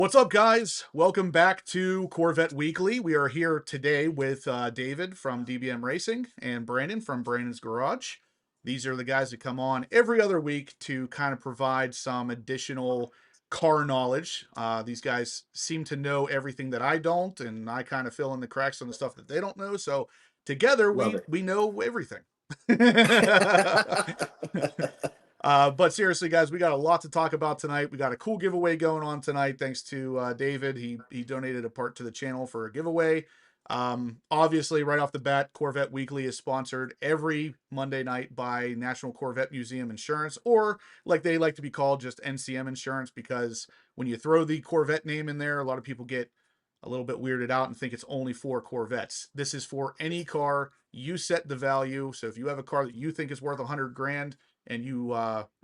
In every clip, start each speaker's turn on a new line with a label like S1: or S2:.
S1: What's up, guys? Welcome back to Corvette Weekly. We are here today with David from DBM Racing and Brandon from Brandon's Garage. These are the guys that come on every other week to kind of provide some additional car knowledge. These guys seem to know everything that I don't, and I kind of fill in the cracks on the stuff that they don't know. So together,
S2: Love
S1: we know everything.
S2: it.
S1: But seriously, guys, we got a lot to talk about tonight. We got a cool giveaway going on tonight, thanks to David. He donated a part to the channel for a giveaway. Obviously, right off the bat, Corvette Weekly is sponsored every Monday night by National Corvette Museum Insurance, or like they like to be called, just NCM Insurance, because when you throw the Corvette name in there, a lot of people get a little bit weirded out and think it's only for Corvettes. This is for any car. You set the value. So if you have a car that you think is worth 100 grand, and you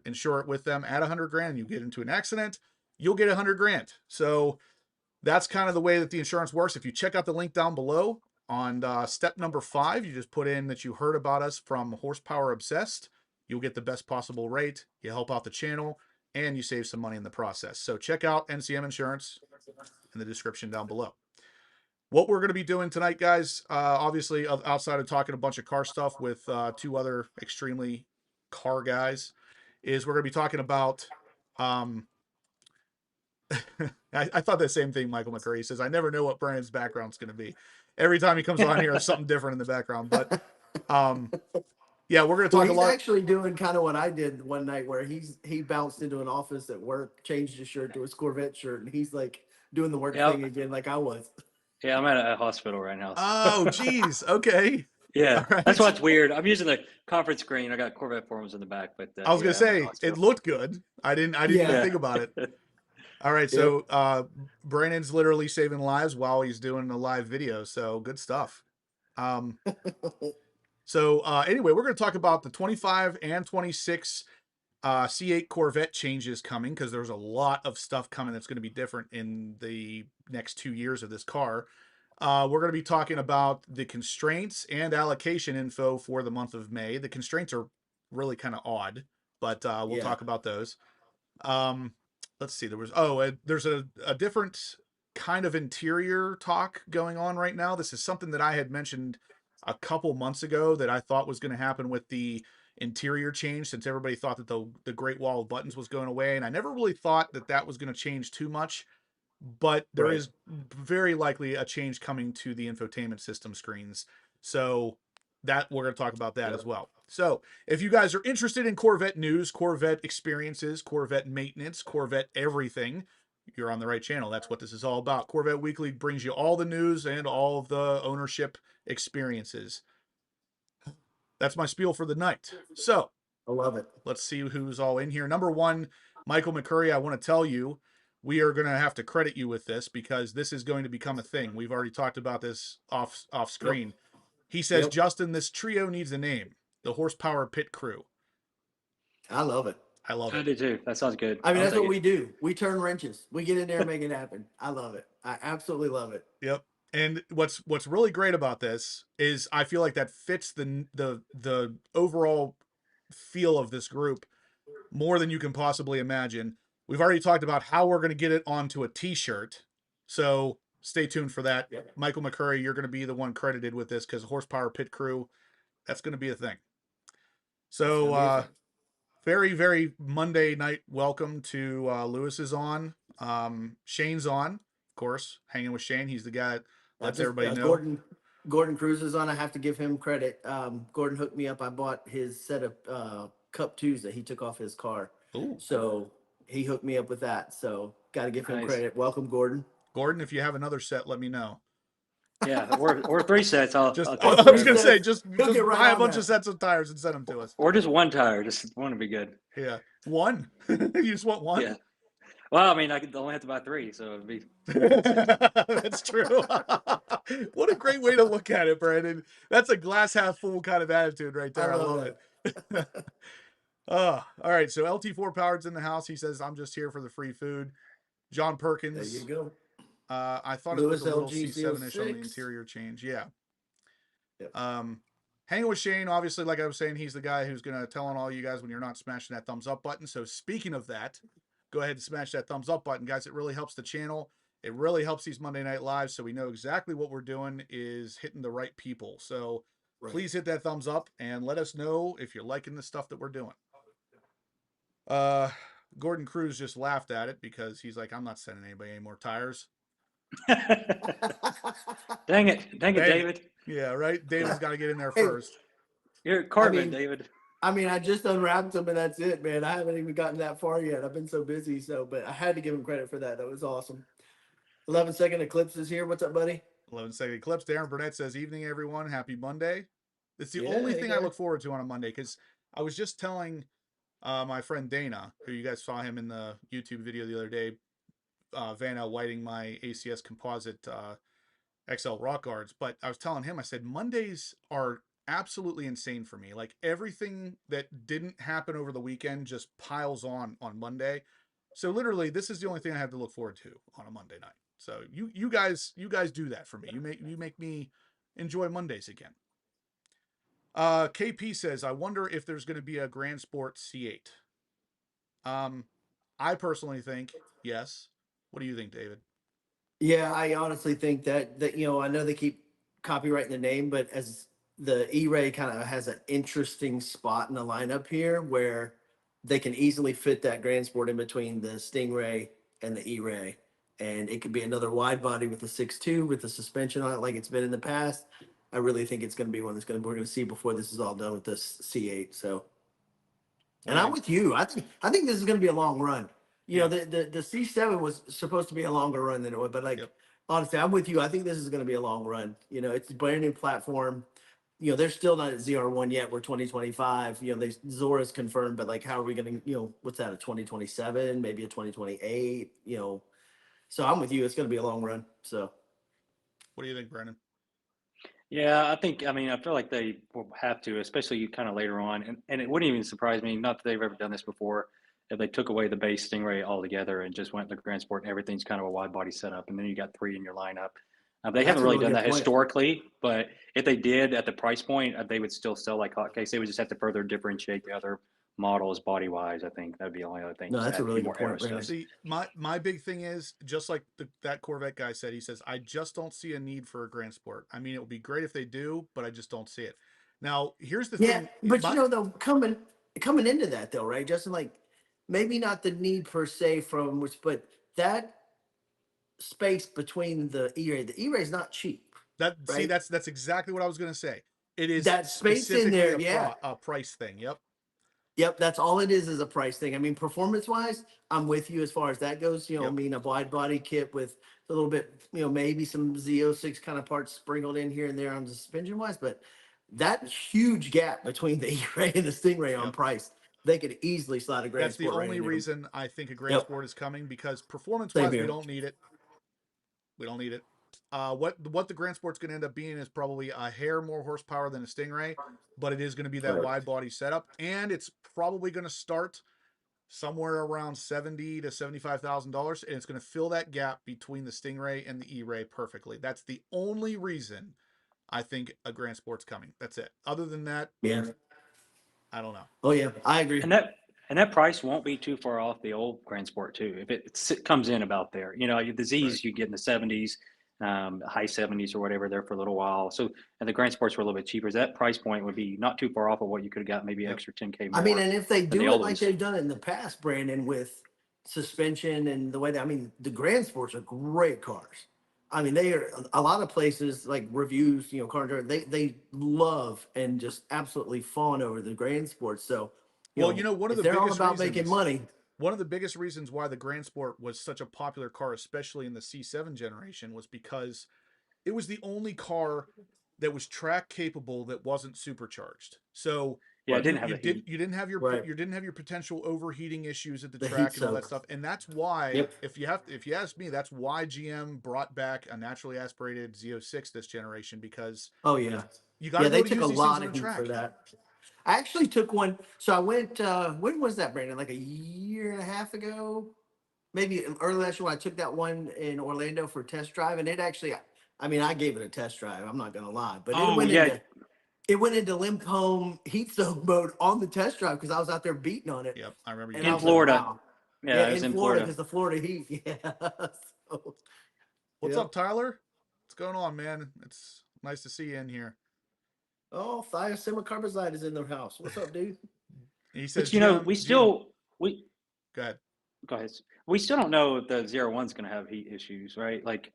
S1: insure it with them at 100 grand, and you get into an accident, you'll get 100 grand. So that's kind of the way that the insurance works. If you check out the link down below on step number 5, you just put in that you heard about us from Horsepower Obsessed. You'll get the best possible rate. You help out the channel, and you save some money in the process. So check out NCM Insurance in the description down below. What we're going to be doing tonight, guys, obviously outside of talking a bunch of car stuff with two other extremely car guys, is we're going to be talking about I thought the same thing. Michael McCurry says, I never know what Brandon's background's going to be. Every time he comes on here, there's something different in the background. But yeah, we're going to talk
S2: Well,
S1: a lot.
S2: he's actually doing kind of what I did one night, where he bounced into an office at work, changed his shirt to his Corvette shirt, and he's like doing the work thing again, like I was.
S3: Yeah, I'm at a hospital right now.
S1: Oh, geez. Okay.
S3: Yeah,
S1: All right.
S3: that's what's weird. I'm using the conference screen. I got Corvette forums in the back, but
S1: I was
S3: yeah,
S1: going to
S3: I'm at a
S1: say, it
S3: hospital.
S1: looked good. I didn't even
S2: Yeah.
S1: think about it. All right. So Brandon's literally saving lives while he's doing a live video. So good stuff. So anyway, we're going to talk about the 25 and 26 C8 Corvette changes coming, because there's a lot of stuff coming that's going to be different in the next 2 years of this car. We're going to be talking about the constraints and allocation info for the month of May. The constraints are really kind of odd, but we'll talk about those. Let's see. There's a different kind of interior talk going on right now. This is something that I had mentioned a couple months ago that I thought was going to happen with the interior change, since everybody thought that the Great Wall of Buttons was going away, and I never really thought that that was going to change too much. But there is very likely a change coming to the infotainment system screens. So that we're going to talk about that as well. So if you guys are interested in Corvette news, Corvette experiences, Corvette maintenance, Corvette everything, you're on the right channel. That's what this is all about. Corvette Weekly brings you all the news and all of the ownership experiences. That's my spiel for the night. So
S2: I love it.
S1: let's see who's all in here. Number 1, Michael McCurry, I want to tell you, we are going to have to credit you with this, because this is going to become a thing. We've already talked about this off screen. He says, Justin, this trio needs a name. The Horsepower Pit Crew.
S2: I love it.
S1: I love it.
S3: I do too. That sounds good.
S2: I mean, that's what we do. We turn wrenches. We get in there and make it happen. I love it. I absolutely love it.
S1: Yep. And what's really great about this is I feel like that fits the overall feel of this group more than you can possibly imagine. We've already talked about how we're going to get it onto a t-shirt. So stay tuned for that.
S2: Yep.
S1: Michael McCurry, you're going to be the one credited with this, because Horsepower Pit Crew, that's going to be a thing. So very, very Monday night welcome to Lewis is on. Shane's on, of course, hanging with Shane. He's the guy that lets everybody know.
S2: Gordon Cruz is on. I have to give him credit. Gordon hooked me up. I bought his set of Cup 2s that he took off his car.
S1: Ooh.
S2: So he hooked me up with that. So got to give him credit. Welcome, Gordon.
S1: Gordon, if you have another set, let me know.
S3: Yeah, or 3 sets. I
S1: was
S3: I'll
S1: going to say, just buy a bunch of sets of tires and send them to us.
S3: Or just 1 tire. Just one would be good.
S1: Yeah. 1? You just want 1?
S3: Yeah. Well, I mean, I only have to buy 3, so it'd be.
S1: That's true. What a great way to look at it, Brandon. That's a glass half full kind of attitude right there. I love it. All right. So LT4 Powered's in the house. He says, I'm just here for the free food. John Perkins.
S2: There you go.
S1: I thought
S2: Lewis
S1: it was a little
S2: LG
S1: C7-ish on the interior change. Yeah. Yep. Hanging with Shane, obviously, like I was saying, he's the guy who's going to tell on all you guys when you're not smashing that thumbs up button. So speaking of that, go ahead and smash that thumbs up button, guys. It really helps the channel. It really helps these Monday Night Lives, so we know exactly what we're doing is hitting the right people. So please hit that thumbs up and let us know if you're liking the stuff that we're doing. Gordon Cruz just laughed at it because he's like, I'm not sending anybody any more tires.
S3: Dang it, David.
S1: Yeah, right. David's got to get in there first.
S3: You're Corvette, David.
S2: I mean, I just unwrapped them and that's it, man. I haven't even gotten that far yet. I've been so busy. But I had to give him credit for that. That was awesome. 11-second Eclipse is here. What's up, buddy?
S1: 11-second Eclipse. Darren Burnett says, evening, everyone. Happy Monday. It's the only thing I look forward to on a Monday, because I was just telling my friend Dana, who you guys saw him in the YouTube video the other day, Van L whiting my ACS composite XL rock guards. But I was telling him, I said, Mondays are absolutely insane for me. Like, everything that didn't happen over the weekend just piles on Monday. So literally, this is the only thing I have to look forward to on a Monday night. So you guys do that for me. You make me enjoy Mondays again. KP says, I wonder if there's going to be a Grand Sport C8. I personally think yes. What do you think, David?
S2: Yeah, I honestly think that I know they keep copyrighting the name, but as the E-Ray kind of has an interesting spot in the lineup here where they can easily fit that Grand Sport in between the Stingray and the E-Ray. And it could be another wide body with a 6.2 with the suspension on it like it's been in the past. I really think it's going to be one we're going to see before this is all done with this C8. So, and I'm with you. I think this is going to be a long run. You know, the C7 was supposed to be a longer run than it was, but honestly, I'm with you. I think this is going to be a long run. You know, it's a brand new platform. You know, they're still not at ZR1 yet. We're 2025. You know, Zora's confirmed, but how are we going to, what's that, a 2027, maybe a 2028, So I'm with you. It's going to be a long run. So
S1: what do you think, Brennan?
S3: Yeah, I feel like they will have to, especially kind of later on. And it wouldn't even surprise me, not that they've ever done this before, if they took away the base Stingray altogether and just went to Grand Sport and everything's kind of a wide body setup. And then you got 3 in your lineup. They haven't really done that historically, but if they did at the price point, they would still sell like hotcakes. They would just have to further differentiate the other models body wise. I think that'd be the only other thing.
S2: No, that's a really good point.
S1: See, my big thing is just like that Corvette guy said. He says, I just don't see a need for a Grand Sport. I mean, it would be great if they do, but I just don't see it. Now, here's the thing.
S2: But though, coming into that though, right, Justin? Maybe not the need per se but that space between the E-Ray. The E-Ray is not cheap.
S1: See, that's exactly what I was going to say. It is
S2: that space in there,
S1: a price thing.
S2: Yep, that's all it is a price thing. I mean, performance-wise, I'm with you as far as that goes. I mean, a wide body kit with a little bit, maybe some Z06 kind of parts sprinkled in here and there on the suspension-wise, but that huge gap between the E-Ray and the Stingray on price, they could easily slide a Grand Sport.
S1: That's the only reason I think a Grand Sport is coming, because performance-wise, we don't need it. We don't need it. What the Grand Sport's going to end up being is probably a hair more horsepower than a Stingray, but it is going to be that wide body setup, and it's probably going to start somewhere around $70,000 to $75,000, and it's going to fill that gap between the Stingray and the E-Ray perfectly. That's the only reason I think a Grand Sport's coming. That's it. Other than that, I don't know.
S2: Oh yeah, I agree.
S3: And that price won't be too far off the old Grand Sport too. If it comes in about there, the Z's you get in the 70s, high 70s or whatever there for a little while. So, and the Grand Sports were a little bit cheaper. That price point would be not too far off of what you could have got, maybe extra 10K more.
S2: I mean, and if they do it like they've done it in the past, Brandon, with suspension and the way that, the Grand Sports are great cars. I mean, they are a lot of places like reviews, car they love and just absolutely fawn over the Grand Sports. So,
S1: one of the
S2: they're all about making money.
S1: One of the biggest reasons why the Grand Sport was such a popular car, especially in the C7 generation, was because it was the only car that was track capable that wasn't supercharged. So
S3: you didn't have
S1: your potential overheating issues at the track and all that stuff. And that's why, if you ask me, that's why GM brought back a naturally aspirated Z06 this generation, because you got
S2: they took a lot of heat for that. I actually took one. So I went, when was that, Brandon? Like a year and a half ago? Maybe early last year when I took that one in Orlando for a test drive. And it actually, I gave it a test drive. I'm not going to lie. But it went into limp home heat soak mode on the test drive because I was out there beating on it.
S1: Yep, I remember.
S3: In Florida. Yeah,
S2: Yeah,
S3: it was
S2: in
S3: in
S2: Florida,
S3: Florida.
S2: because the Florida heat. Yeah. So,
S1: What's
S2: yep.
S1: up, Tyler? What's going on, man? It's nice to see you in here.
S2: Oh, thiocarbazide is in the house. What's up, dude?
S1: He says
S3: But you know,
S1: GM.
S3: we
S1: Go ahead.
S3: go ahead. We still don't know if the 01's going to have heat issues, right? Like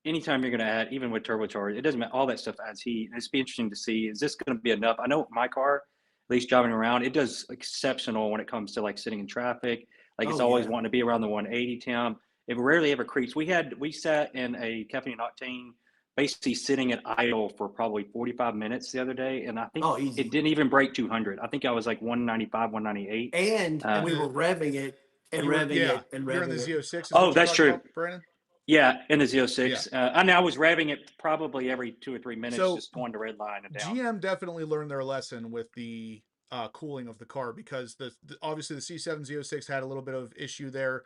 S3: anytime you're going to add, even with turbocharged, it doesn't matter. All that stuff adds heat. And it's be interesting to see, is this going to be enough? I know my car, at least driving around, it does exceptional when it comes to like sitting in traffic. Like it's
S2: Oh
S3: always
S2: yeah.
S3: wanting to be around the 180 temp. It rarely ever creeps. We sat in a caffeine octane, basically sitting at idle for probably 45 minutes the other day. And I think
S2: Oh,
S3: it
S2: easy.
S3: didn't even break 200. I think I was like 195, 198.
S2: And
S1: And
S2: we
S3: Uh,
S2: were revving it and
S1: you were,
S2: revving
S1: yeah,
S2: it and
S1: you're in the
S2: revving it.
S1: Z06, is
S3: oh,
S1: what you're
S3: that's
S1: talking
S3: true.
S1: about, Brandon?
S3: Yeah, in the
S1: Yeah.
S3: Z06. I mean, I was revving it probably every 2 or 3 minutes,
S1: So
S3: just going to red line and down.
S1: GM definitely learned their lesson with the cooling of the car, because obviously the C7 Z06 had a little bit of issue there.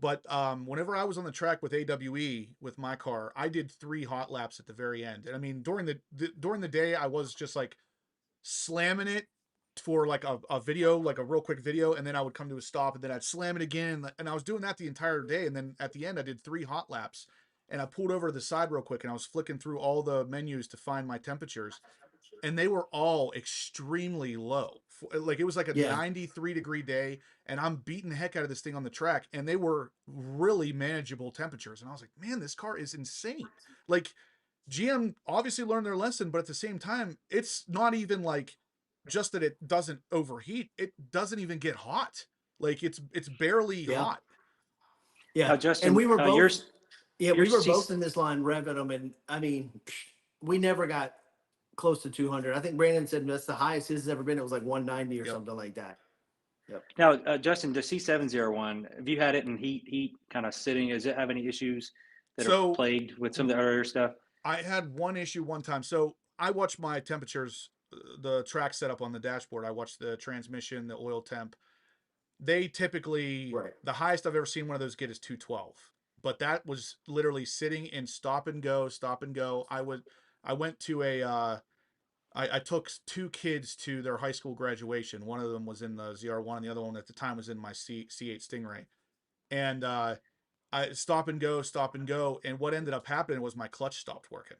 S1: But whenever I was on the track with AWE with my car, I did 3 hot laps at the very end. And I mean, during the day, I was just like slamming it for like a video, like a real quick video, and then I would come to a stop, and then I'd slam it again, and I was doing that the entire day. And then at the end, I did 3 hot laps, and I pulled over to the side real quick, and I was flicking through all the menus to find my temperatures, and they were all extremely low. Like it was like a
S2: Yeah.
S1: 93-degree day, and I'm beating the heck out of this thing on the track, and they were really manageable temperatures. And I was like, man, this car is insane. Like GM obviously learned their lesson, but at the same time, it's not even like just that it doesn't overheat. It doesn't even get hot. Like it's barely
S2: Yeah.
S1: hot.
S2: Yeah. And
S3: Justin,
S2: we were both, yeah,
S3: your
S2: we were
S3: C,
S2: both in this line revving them. And I mean, we never got close to 200. I think Brandon said that's the highest his has ever been. It was like 190 or
S1: Yep.
S2: something like that. Yep.
S3: now, Justin, the C701, have you had it in heat kind of sitting? Does it have any issues that are
S1: So
S3: plagued with some of the other stuff?
S1: I had one issue one time. So I watched my temperatures, the track setup on the dashboard. I watched the transmission, the oil temp. They typically,
S2: Right.
S1: the highest I've ever seen one of those get is 212. But that was literally sitting in stop and go, stop and go. I went to I took 2 kids to their high school graduation. One of them was in the ZR1, and the other one at the time was in my C8 Stingray. And I stop and go, stop and go. And what ended up happening was my clutch stopped working.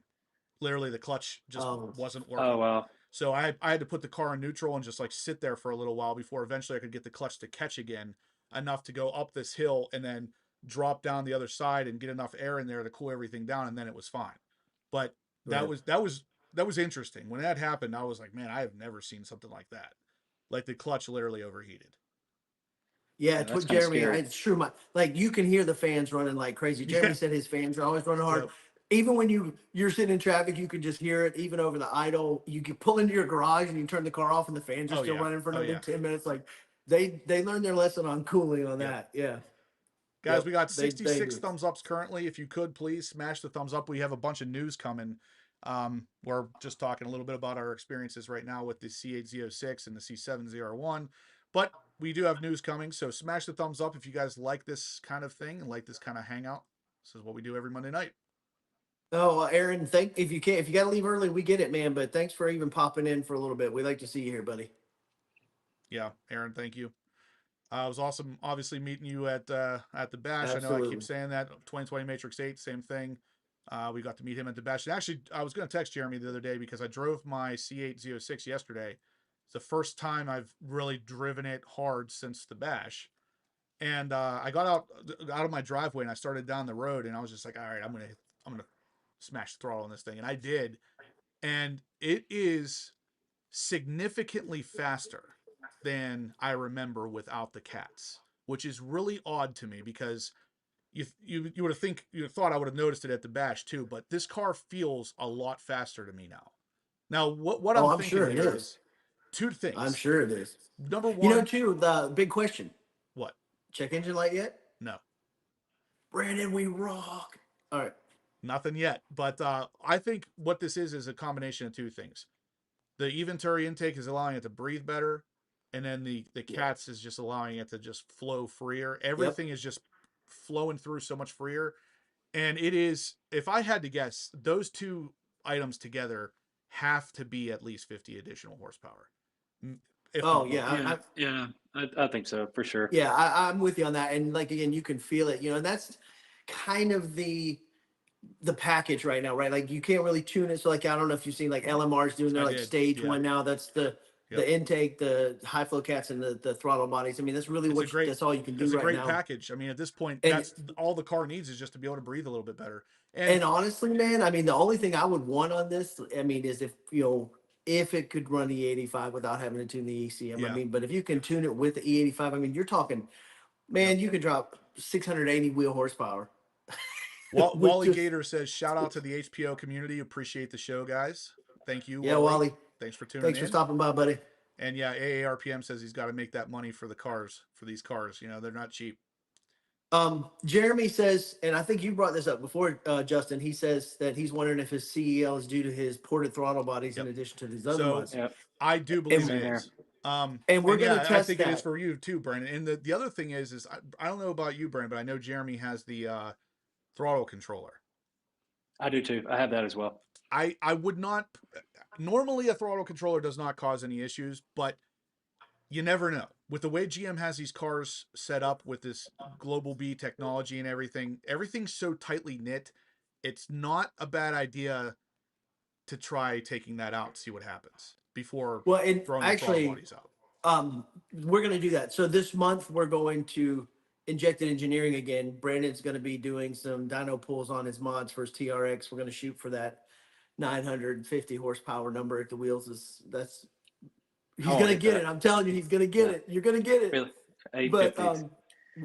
S1: Literally, the clutch just
S2: Oh,
S1: wasn't
S3: Oh,
S1: working.
S3: well.
S1: So I had to put the car in neutral and just like sit there for a little while before eventually I could get the clutch to catch again enough to go up this hill and then drop down the other side and get enough air in there to cool everything down, and then it was fine. But that
S2: right.
S1: was interesting. When that happened, I was like, man, I have never seen something like that. Like the clutch literally overheated.
S2: Yeah,
S3: Yeah,
S2: it's
S3: that's
S2: what
S3: kind of
S2: Jeremy,
S3: scary.
S2: it's true. Like you can hear the fans running like crazy.
S1: Yeah.
S2: Jeremy said his fans are always running hard.
S1: Yep.
S2: Even when you're sitting in traffic, you can just hear it. Even over the idle, you can pull into your garage and you turn the car off, and the fans are
S1: Oh
S2: still
S1: yeah.
S2: running for
S1: Oh
S2: another
S1: yeah.
S2: 10 minutes. Like they learned their lesson on cooling on
S1: Yep.
S2: that. Yeah.
S1: Guys,
S2: Yep.
S1: we got
S2: They
S1: 66
S2: do.
S1: thumbs ups currently. If you could please smash the thumbs up. We have a bunch of news coming. We're just talking a little bit about our experiences right now with the C8 Z06 and the C7 ZR1, but we do have news coming. So smash the thumbs up if you guys like this kind of thing and like this kind of hangout. This is what we do every Monday night.
S2: Oh, Aaron, if you can't, if you got to leave early, we get it, man. But thanks for even popping in for a little bit. We like to see you here, buddy.
S1: Yeah, Aaron, thank you. It was awesome, obviously, meeting you at the bash. I know I keep
S2: Absolutely.
S1: saying that. 2020 Matrix 8, same thing. We got to meet him at the bash. And actually, I was going to text Jeremy the other day because I drove my C8 Z06 yesterday. It's the first time I've really driven it hard since the bash. And I got out of my driveway and I started down the road, and I was just like, all right, I'm gonna smash the throttle on this thing, and I did. And it is significantly faster than I remember without the cats, which is really odd to me because you would have thought I would have noticed it at the bash too, but this car feels a lot faster to me now. Now what
S2: Oh,
S1: I'm
S2: I'm
S1: thinking
S2: sure it
S1: here
S2: is.
S1: is 2
S2: I'm
S1: things.
S2: sure it is.
S1: Number
S2: You know,
S1: one,
S2: too, the big question:
S1: what?
S2: check engine light yet?
S1: No,
S2: Brandon, we rock. All right.
S1: nothing yet. But I think what this is a combination of 2 things. The Eventuri intake is allowing it to breathe better, and then the
S2: Yeah.
S1: cats is just allowing it to just flow freer.
S2: Yep.
S1: Everything is just flowing through so much freer. And it is, if I had to guess, those 2 items together have to be at least 50 additional horsepower, if
S2: Oh
S1: not
S2: yeah.
S1: more.
S3: Yeah, yeah. I think so for sure.
S2: Yeah, I'm with you on that. And like again, you can feel it, and that's kind of the package right now, right? Like you can't really tune it. So like I don't know if you've seen like LMRs doing their
S1: I
S2: like
S1: did.
S2: stage
S1: Yeah.
S2: one now. That's the
S1: Yep.
S2: intake, the high flow cats, and the throttle bodies. I mean, that's really that's all you can do
S1: It's a
S2: right
S1: great
S2: now.
S1: package. I mean, at this point,
S2: And
S1: that's all the car needs is just to be able to breathe a little bit better.
S2: and honestly, man, I mean, the only thing I would want on this, I mean, is if it could run E85 without having to tune the ECM. I
S1: Yeah.
S2: mean, but if you can tune it with the E85, I mean, you're talking, man, you could drop 680 wheel horsepower.
S1: Wally Gator says, shout out to the HPO community. Appreciate the show, guys. Thank you,
S2: Yeah, Wally.
S1: Thanks for tuning in.
S2: Thanks for stopping by, buddy.
S1: And yeah, AARPM says he's got to make that money for the cars, for these cars. They're not cheap.
S2: Jeremy says, and I think you brought this up before, Justin. He says that he's wondering if his CEL is due to his ported throttle bodies in addition to these other ones.
S1: I do believe it is.
S2: And we're going to test
S1: I think
S2: that.
S1: it is for you too, Brandon. And the other thing is I don't know about you, Brandon, but I know Jeremy has the throttle controller.
S3: I do too. I have that as well.
S1: I would not normally a throttle controller does not cause any issues, but you never know. With the way GM has these cars set up with this Global B technology and everything's so tightly knit. It's not a bad idea to try taking that out, see what happens before throwing the throttle bodies out.
S2: We're going to do that. So this month we're going to Injected Engineering again. Brandon's going to be doing some dyno pulls on his mods for his TRX. We're going to shoot for that 950 horsepower number at the wheels. He's going to get it. I'm telling you, he's going to get it. You're going to get it.
S3: Really?
S2: But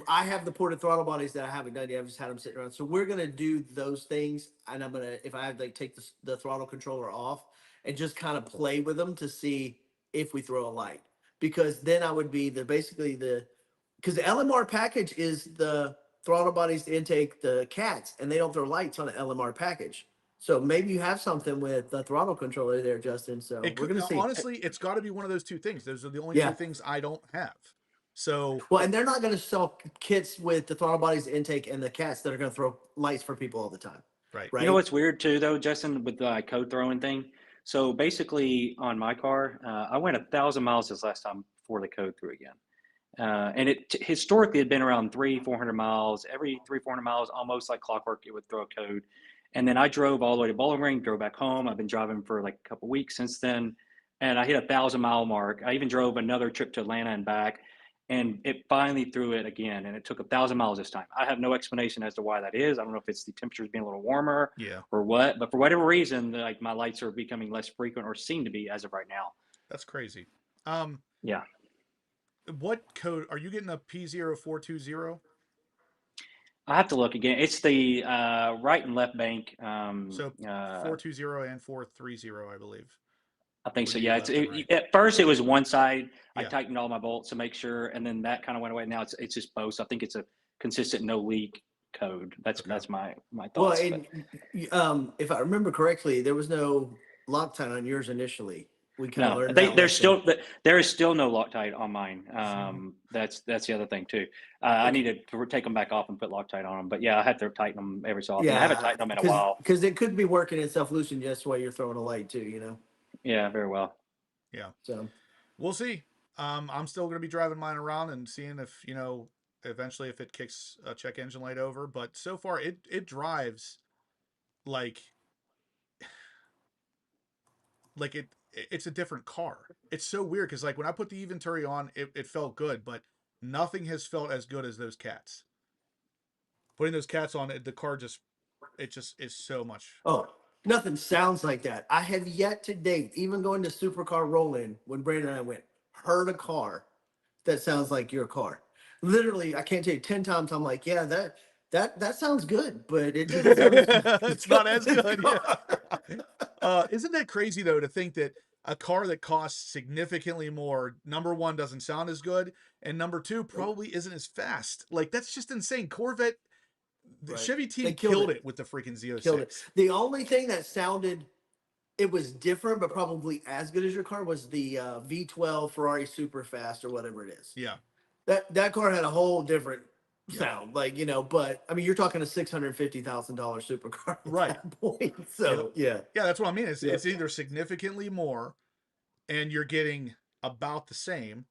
S2: I have the ported throttle bodies that I haven't done yet. I've just had them sitting around. So we're going to do those things. And I'm going to, if I have like take the throttle controller off and just kind of play with them to see if we throw a light. Because then I would be because the LMR package is the throttle bodies, the intake, the cats, and they don't throw lights on an LMR package. So maybe you have something with the throttle controller there, Justin. So we're going to see.
S1: Honestly, it's got to be one of those two things. Those are the only two things I don't have. So
S2: and they're not going to sell kits with the throttle bodies, the intake, and the cats that are going to throw lights for people all the time.
S1: Right.
S3: You know what's weird too, though, Justin, with the code throwing thing? So basically, on my car, I went 1,000 miles this last time before the code threw again. And it historically had been around 300-400 miles. Every 300-400 miles, almost like clockwork, it would throw a code. And then I drove all the way to Bowling Green, drove back home. I've been driving for like a couple weeks since then, and I hit 1,000-mile mark. I even drove another trip to Atlanta and back, and it finally threw it again. And it took 1,000 miles this time. I have no explanation as to why that is. I don't know if it's the temperatures being a little warmer, or what. But for whatever reason, like my lights are becoming less frequent, or seem to be as of right now.
S1: That's crazy.
S3: Yeah.
S1: What code are you getting? A P0420?
S3: I have to look again. It's the right and left bank.
S1: So 420 and 430, I believe.
S3: I think so. Yeah. At first it was one side. I tightened all my bolts to make sure, and then that kind of went away. Now it's just both. I think it's a consistent no leak code. That's my thoughts.
S2: Well, if I remember correctly, there was no Loctite on yours initially. We kind of learned
S3: there is still no Loctite on mine. That's the other thing too. I need to take them back off and put Loctite on them. But yeah, I have to tighten them every so often. I haven't tightened them in a while
S2: because it could be working itself loose and just while you're throwing a light too.
S3: Yeah, very well.
S1: Yeah.
S2: So
S1: we'll see. I'm still going to be driving mine around and seeing if eventually if it kicks a check engine light over. But so far it drives like it's a different car. It's so weird because like when I put the Venturi on, it felt good, but nothing has felt as good as those cats. Putting those cats on, the car just is so much.
S2: Oh, nothing sounds like that. I have yet to date, even going to Supercar Roll-In when Brandon and I went, heard a car that sounds like your car. Literally, I can't tell you 10 times. I'm like, yeah, that sounds good, but it doesn't sound
S1: it's not as good. Yeah. Isn't that crazy though to think that a car that costs significantly more, number one, doesn't sound as good, and number two, probably isn't as fast. Like that's just insane. Corvette, the Chevy team killed it with the freaking Z06.
S2: The only thing that sounded, it was different, but probably as good as your car was the V12 Ferrari Superfast or whatever it is.
S1: Yeah.
S2: That car had a whole different sound, but I mean, you're talking a $650,000 supercar at that point. So yeah,
S1: that's what I mean. It's either significantly more, and you're getting about the same,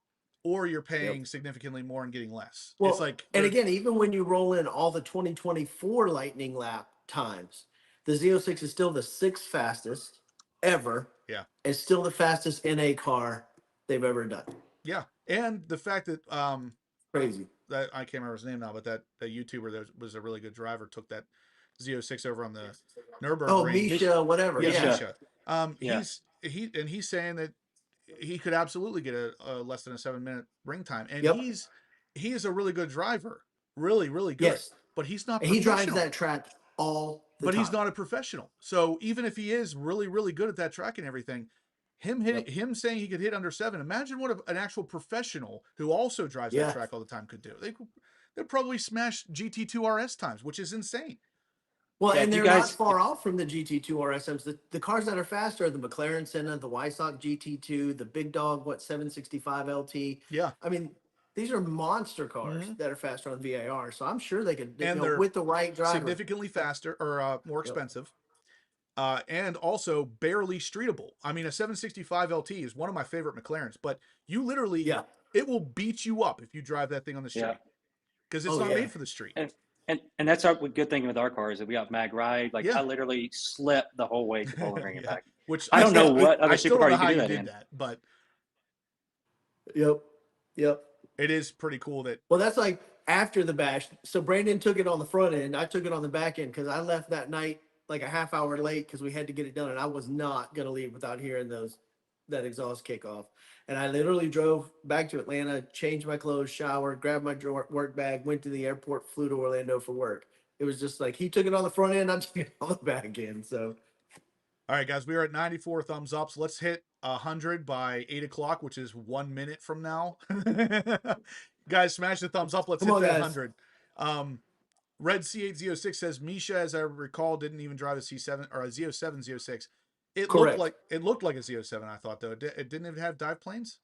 S1: or you're paying significantly more and getting less.
S2: Well,
S1: It's like,
S2: and again, even when you roll in all the 2024 lightning lap times, the Z06 is still the sixth fastest ever.
S1: yeah,
S2: It's still the fastest NA car they've ever done.
S1: yeah. And the fact that
S2: Crazy.
S1: that I can't remember his name now, but that YouTuber that was a really good driver took that Z06 over on the
S2: Oh,
S1: Nürburgring.
S2: Misha, whatever.
S1: Yeah,
S2: Yeah.
S1: Misha.
S3: Yeah.
S1: He's saying that he could absolutely get a less than a 7-minute ring time, and
S2: Yep.
S1: he is a really good driver, really good.
S2: Yes.
S1: But he's not
S2: And he drives
S1: professional.
S2: that track all the
S1: But
S2: time.
S1: he's not a professional. So even if he is really good at that track and everything, him saying he could hit under 7. Imagine what an actual professional who also drives that track all the time could do. They'd probably smash GT2 RS times, which is insane.
S2: Well,
S3: Yeah,
S2: and
S3: if you
S2: they're not
S3: guys-
S2: far off from the GT2 RSMs. The cars that are faster are the McLaren Senna, the Weissach GT2, the Big Dog, 765 LT.
S1: Yeah.
S2: I mean, these are monster cars
S1: Mhm.
S2: that are faster on VAR. So I'm sure they could,
S1: And they're
S2: with the right driver.
S1: significantly faster or more expensive. And also barely streetable. I mean, a 765 LT is one of my favorite McLarens, but you literally, it will beat you up if you drive that thing on the street because it's not made for the street.
S3: And that's our good thing with our cars that we got mag ride. Like I literally slept the whole way to Bowling Green and back.
S1: Which
S3: I don't know what other
S1: I still don't
S3: supercar
S1: know
S3: you
S1: how
S3: can do
S1: you
S3: that
S1: did
S3: in.
S1: that, but
S2: Yep.
S1: it is pretty cool that.
S2: Well, that's like after the bash. So Brandon took it on the front end. I took it on the back end because I left that night like a half hour late because we had to get it done, and I was not gonna leave without hearing that exhaust kick off. And I literally drove back to Atlanta, changed my clothes, showered, grabbed my work bag, went to the airport, flew to Orlando for work. It was just like he took it on the front end, I took it on the back end. So,
S1: all right, guys, we are at 94 thumbs up. So let's hit 100 by 8 o'clock, which is 1 minute from now. Guys, smash the thumbs up. Let's hit that 100. Red C8 Z06 says Misha, as I recall, didn't even drive a C7 or a Z07 Z06. It looked like a Z07. I thought though it didn't even have dive planes.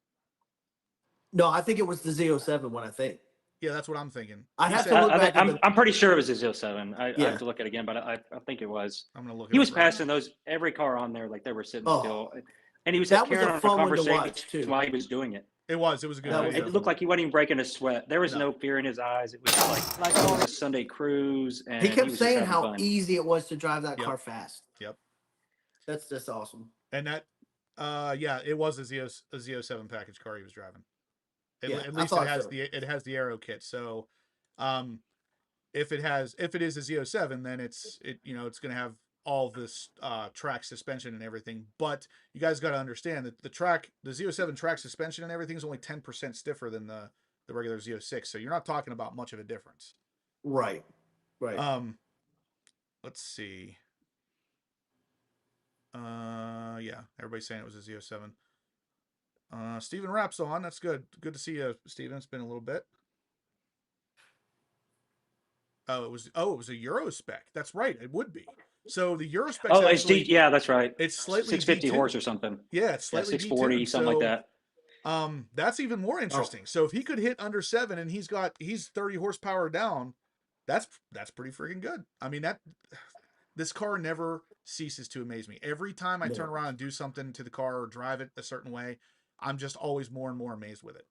S2: No, I think it was the Z07 one. I think.
S1: Yeah, that's what I'm thinking.
S2: I have to look back.
S3: I'm pretty sure it was a Z07. I have to look at it again, but I think it was.
S1: I'm gonna look.
S3: He was passing those every car on there like they were sitting still, and he was carrying on a conversation while he was doing it.
S1: It was a good.
S3: It looked like he wasn't even breaking a sweat. There was no fear in his eyes. It was like on a Sunday cruise. And
S2: he kept saying how
S3: fun.
S2: easy it was to drive that car fast.
S1: Yep.
S2: That's just awesome.
S1: And that, it was a Z07 package car he was driving. At least it has the aero kit. So, if it is a Z07, then it's going to have all this track suspension and everything. But you guys got to understand that the Z07 track suspension and everything is only 10% stiffer than the regular Z06. So you're not talking about much of a difference.
S2: Right.
S1: Let's see. Everybody's saying it was a Z07. Steven Rapp's on. That's good. Good to see you, Steven. It's been a little bit. It was a Euro spec. That's right. It would be. So the Euro spec.
S3: Oh, that's right.
S1: It's slightly
S3: 650
S1: D2.
S3: horse or something.
S1: Yeah, it's slightly
S3: 640,
S1: D2.
S3: something like that.
S1: That's even more interesting. So if he could hit under 7 and he's 30 horsepower down, that's pretty freaking good. I mean, this car never ceases to amaze me. Every time I turn around and do something to the car or drive it a certain way, I'm just always more and more amazed with it.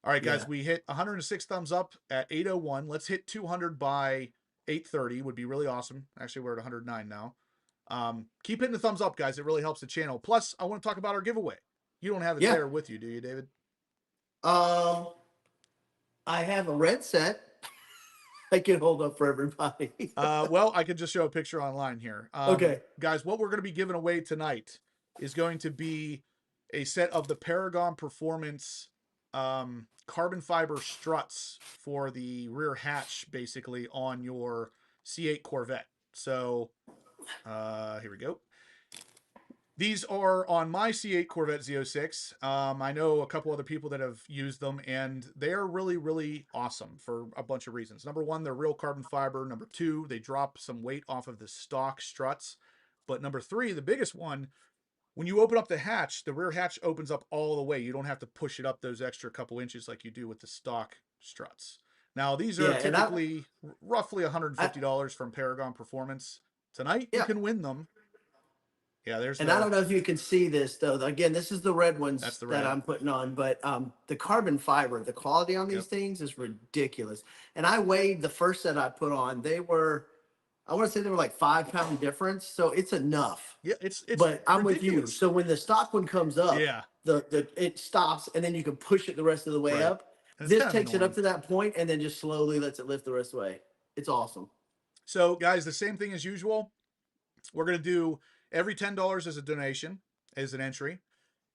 S1: All right, guys, we hit 106 thumbs up at 8:01. Let's hit 200 by 8:30. Would be really awesome. Actually, we're at 109 now. Keep hitting the thumbs up, guys. It really helps the channel. Plus, I want to talk about our giveaway. You don't have it there with you, do you, David?
S2: I have a red set. I can hold up for everybody.
S1: Well, I could just show a picture online here.
S2: Okay.
S1: Guys, what we're going to be giving away tonight is going to be a set of the Paragon Performance carbon fiber struts for the rear hatch, basically, on your C8 Corvette. So, here we go. These are on my C8 Corvette Z06. I know a couple other people that have used them, and they are really, really awesome for a bunch of reasons. Number one, they're real carbon fiber. Number two, they drop some weight off of the stock struts. But number three, the biggest one, when you open up the hatch, the rear hatch opens up all the way. You don't have to push it up those extra couple inches like you do with the stock struts. Now, these are typically roughly $150 from Paragon Performance. Tonight, you can win them. Yeah, there's
S2: And I don't know if you can see this though. Again, this is the red ones
S1: That's the
S2: that
S1: red.
S2: I'm putting on, but the carbon fiber, the quality on these
S1: Yep.
S2: things is ridiculous. And I weighed the first set I put on, they were, I want to say they were like 5 pound difference. So it's enough.
S1: Yeah, it's
S2: But I'm with you.
S1: ridiculous.
S2: So when the stock one comes up,
S1: Yeah,
S2: the it stops and then you can push it the rest of the way
S1: right.
S2: up.
S1: And it's
S2: This
S1: kind of
S2: takes it
S1: annoying.
S2: up to that point and then just slowly lets it lift the rest of the way. It's awesome.
S1: So, guys, the same thing as usual. We're going to do every $10 as a donation, as an entry.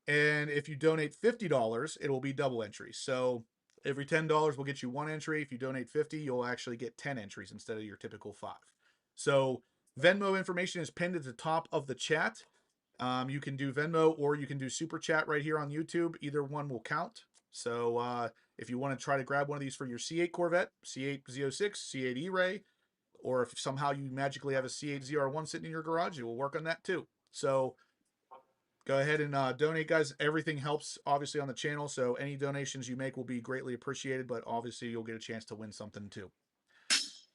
S1: And if you donate $50, it will be double entries. So every $10 will get you 1 entry. If you donate 50, you'll actually get 10 entries instead of your typical 5. So Venmo information is pinned at the top of the chat. You can do Venmo or you can do Super Chat right here on YouTube. Either one will count. So if you want to try to grab one of these for your C8 Corvette, C8 Z06, C8 E-Ray, or if somehow you magically have a C8 ZR1 sitting in your garage, it will work on that too. So go ahead and donate, guys. Everything helps, obviously, on the channel. So any donations you make will be greatly appreciated, but obviously you'll get a chance to win something too.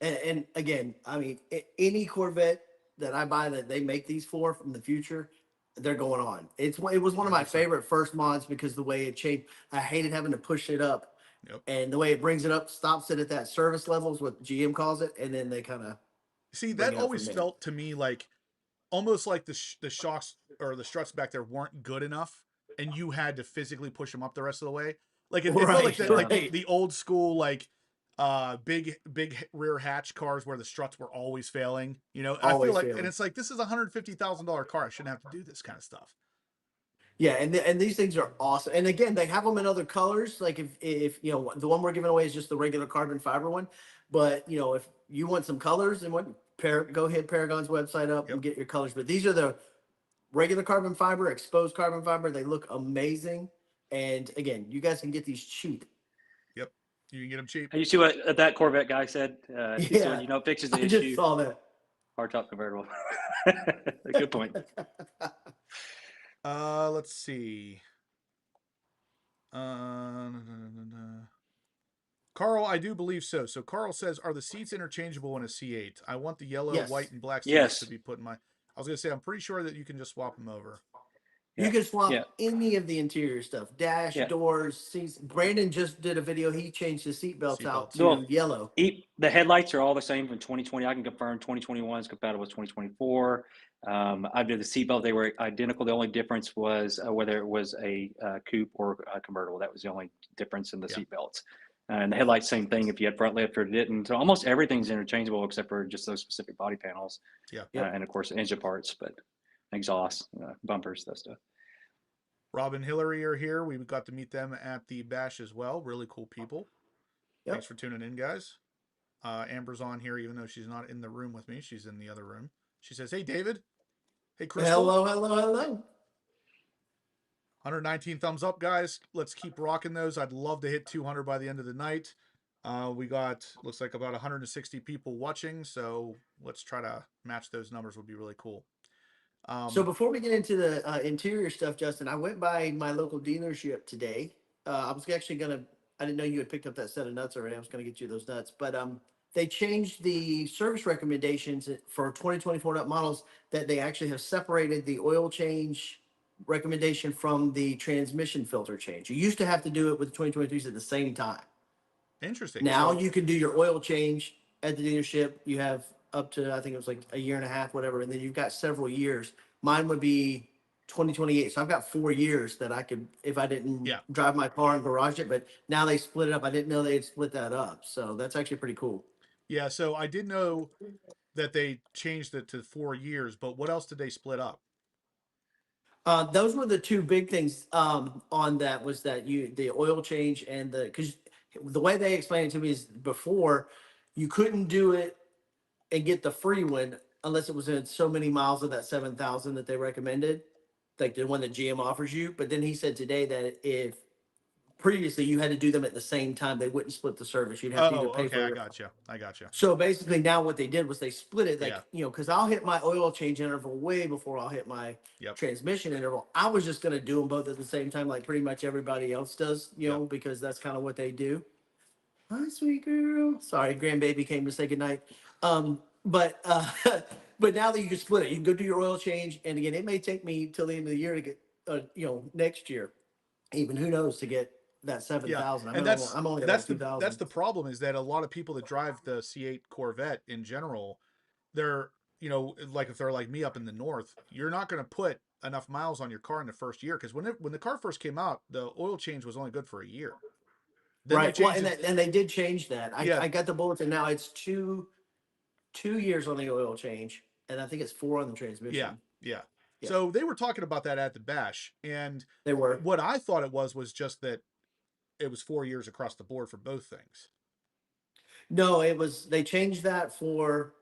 S2: And again, I mean, any Corvette that I buy that they make these for from the future, they're going on. It was one of my
S1: 100%.
S2: favorite first mods because the way it shaped, I hated having to push it up.
S1: Yep.
S2: And the way it brings it up, stops it at that service level is what GM calls it. And then they kind of
S1: See,
S2: bring
S1: that
S2: it up
S1: always
S2: from there.
S1: felt to me like almost like the shocks or the struts back there weren't good enough, and you had to physically push them up the rest of the way. Like it felt like that, like
S2: Right.
S1: the old school big rear hatch cars where the struts were always failing. You know, I feel
S2: Always
S1: like,
S2: failing.
S1: and it's like this is $150,000 car. I shouldn't have to do this kind of stuff.
S2: Yeah, and these things are awesome. And again, they have them in other colors. Like if you know the one we're giving away is just the regular carbon fiber one, but you know if you want some colors and what, go hit Paragon's website up
S1: Yep.
S2: and get your colors. But these are the regular carbon fiber, exposed carbon fiber. They look amazing. And again, you guys can get these cheap.
S1: Yep, you can get them cheap.
S3: You see what that Corvette guy said? He said,
S2: Yeah,
S3: you know, it fixes the
S2: I just
S3: issue.
S2: saw that.
S3: Hardtop convertible. Good point.
S1: Let's see. Carl, I do believe so. So Carl says, are the seats interchangeable in a C8? I want the yellow,
S2: Yes.
S1: white, and black seats
S3: Yes.
S1: to be put in my. I was gonna say I'm pretty sure that you can just swap them over.
S2: You can swap
S3: Yeah.
S2: any of the interior stuff, dash,
S3: Yeah.
S2: doors, seats. Brandon just did a video. He changed his seat belts out
S1: Seatbelts.
S2: to
S3: Well,
S2: yellow.
S3: The headlights are all the same from 2020. I can confirm 2021 is compatible with 2024. I did the seatbelt. They were identical. The only difference was whether it was a coupe or a convertible. That was the only difference in the
S1: Yeah.
S3: seatbelts. And the headlights, same thing if you had front lift or didn't. So almost everything's interchangeable except for just those specific body panels.
S1: Yeah.
S3: And of course, engine parts, but exhaust, bumpers, that stuff.
S1: Rob and Hillary are here. We got to meet them at the bash as well. Really cool people.
S2: Yep.
S1: Thanks for tuning in, guys. Amber's on here, even though she's not in the room with me. She's in the other room. She says, "Hey, David. Hey, Crystal.
S2: Hello, hello, hello.
S1: 119 thumbs up, guys. Let's keep rocking those. I'd love to hit 200 by the end of the night. We got, looks like about 160 people watching, so let's try to match those numbers. Would be really cool.
S2: So before we get into the interior stuff, Justin, I went by my local dealership today. I was actually I didn't know you had picked up that set of nuts already. I was gonna get you those nuts, but they changed the service recommendations for 2024 nut models that they actually have separated the oil change recommendation from the transmission filter change. You used to have to do it with the 2023s at the same time.
S1: Interesting.
S2: Now
S1: So,
S2: you can do your oil change at the dealership. You have up to, I think it was like a year and a half, whatever, and then you've got several years. Mine would be 2028. So I've got 4 years that I could, if I didn't drive my car and garage it, but now they split it up. I didn't know they'd split that up. So that's actually pretty cool.
S1: yeah, so I did know that they changed it to 4 years, but what else did they split up?
S2: Those were the two big things on that was that the oil change and because the way they explained it to me is before you couldn't do it and get the free one unless it was in so many miles of that 7,000 that they recommended, like the one that GM offers you. But then he said today that if previously you had to do them at the same time, they wouldn't split the service. You'd have to either pay for
S1: I
S2: it.
S1: got you.
S2: So basically now what they did was they split it, like,
S1: Yeah.
S2: you know, because I'll hit my oil change interval way before I'll hit my transmission interval. I was just going to do them both at the same time, like pretty much everybody else does, you know, because that's kind of what they do. Hi, sweet girl. Sorry, grandbaby came to say goodnight. But But now that you can split it, you can go do your oil change. And again, it may take me till the end of the year to get, next year, even who knows, to get that
S1: Yeah,
S2: 7,000.
S1: and
S2: I'm only at like
S1: that's
S2: 2,000.
S1: the problem is that a lot of people that drive the C8 Corvette in general, they're like if they're like me up in the north, you're not going to put enough miles on your car in the first year because when the car first came out, the oil change was only good for a year. Then they
S2: Right. Well,
S1: changed it.
S2: and they did change that.
S1: Yeah,
S2: I got the bulletin now. It's 2 years on the oil change, and I think it's 4 on the
S1: yeah,
S2: transmission.
S1: yeah.
S2: Yeah,
S1: So they were talking about that at the bash, and
S2: they were.
S1: what I thought it was just that it was 4 years across the board for both things.
S2: No, it was. They changed that for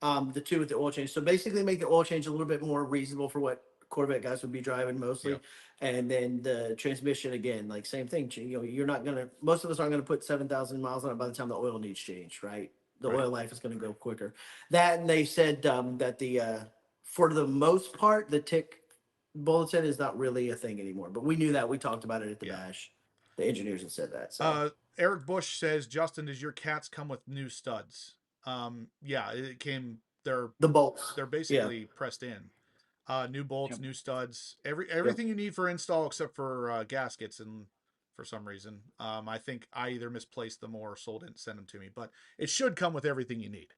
S2: the two with the oil change. So basically, make the oil change a little bit more reasonable for what Corvette guys would be driving mostly,
S1: Yep.
S2: and then the transmission again, like same thing. You're not gonna. Most of us aren't gonna put 7,000 miles on it by the time the oil needs changed, right? The
S1: Right.
S2: oil life is gonna go quicker. That and they said that the for the most part the tick bulletin is not really a thing anymore. But we knew that. We talked about it at the
S1: Yeah.
S2: bash. The engineers had said that. So
S1: Eric Bush says, Justin, does your cats come with new studs? Yeah, it came. They're
S2: the bolts.
S1: they're
S2: Yeah.
S1: basically pressed in. New bolts,
S3: Yep.
S1: new studs, everything you need for install except for gaskets. And for some reason, I think I either misplaced them or sold it and sent them to me. But it should come with everything you need.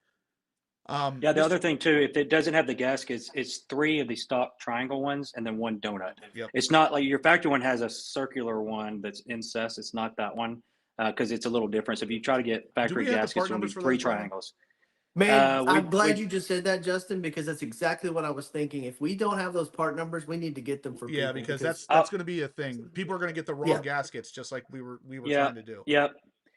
S3: Yeah, the other thing too, if it doesn't have the gaskets, it's 3 of the stock triangle ones and then 1 donut.
S1: Yep.
S3: It's not like your factory one has a circular one that's incest. It's not that one because it's a little different. So if you try to get factory
S1: have the
S3: gaskets,
S1: part
S3: you'll
S1: numbers
S3: need
S1: for
S3: 3
S1: those, Brian?
S3: triangles.
S2: Man, I'm glad you just said that, Justin, because that's exactly what I was thinking. If we don't have those part numbers, we need to get them for
S1: Yeah,
S2: people
S1: because that's
S3: Oh,
S1: going to be a thing. People are going to get the wrong
S2: yeah,
S1: gaskets, just like we were
S3: yeah,
S1: trying to do.
S3: yeah.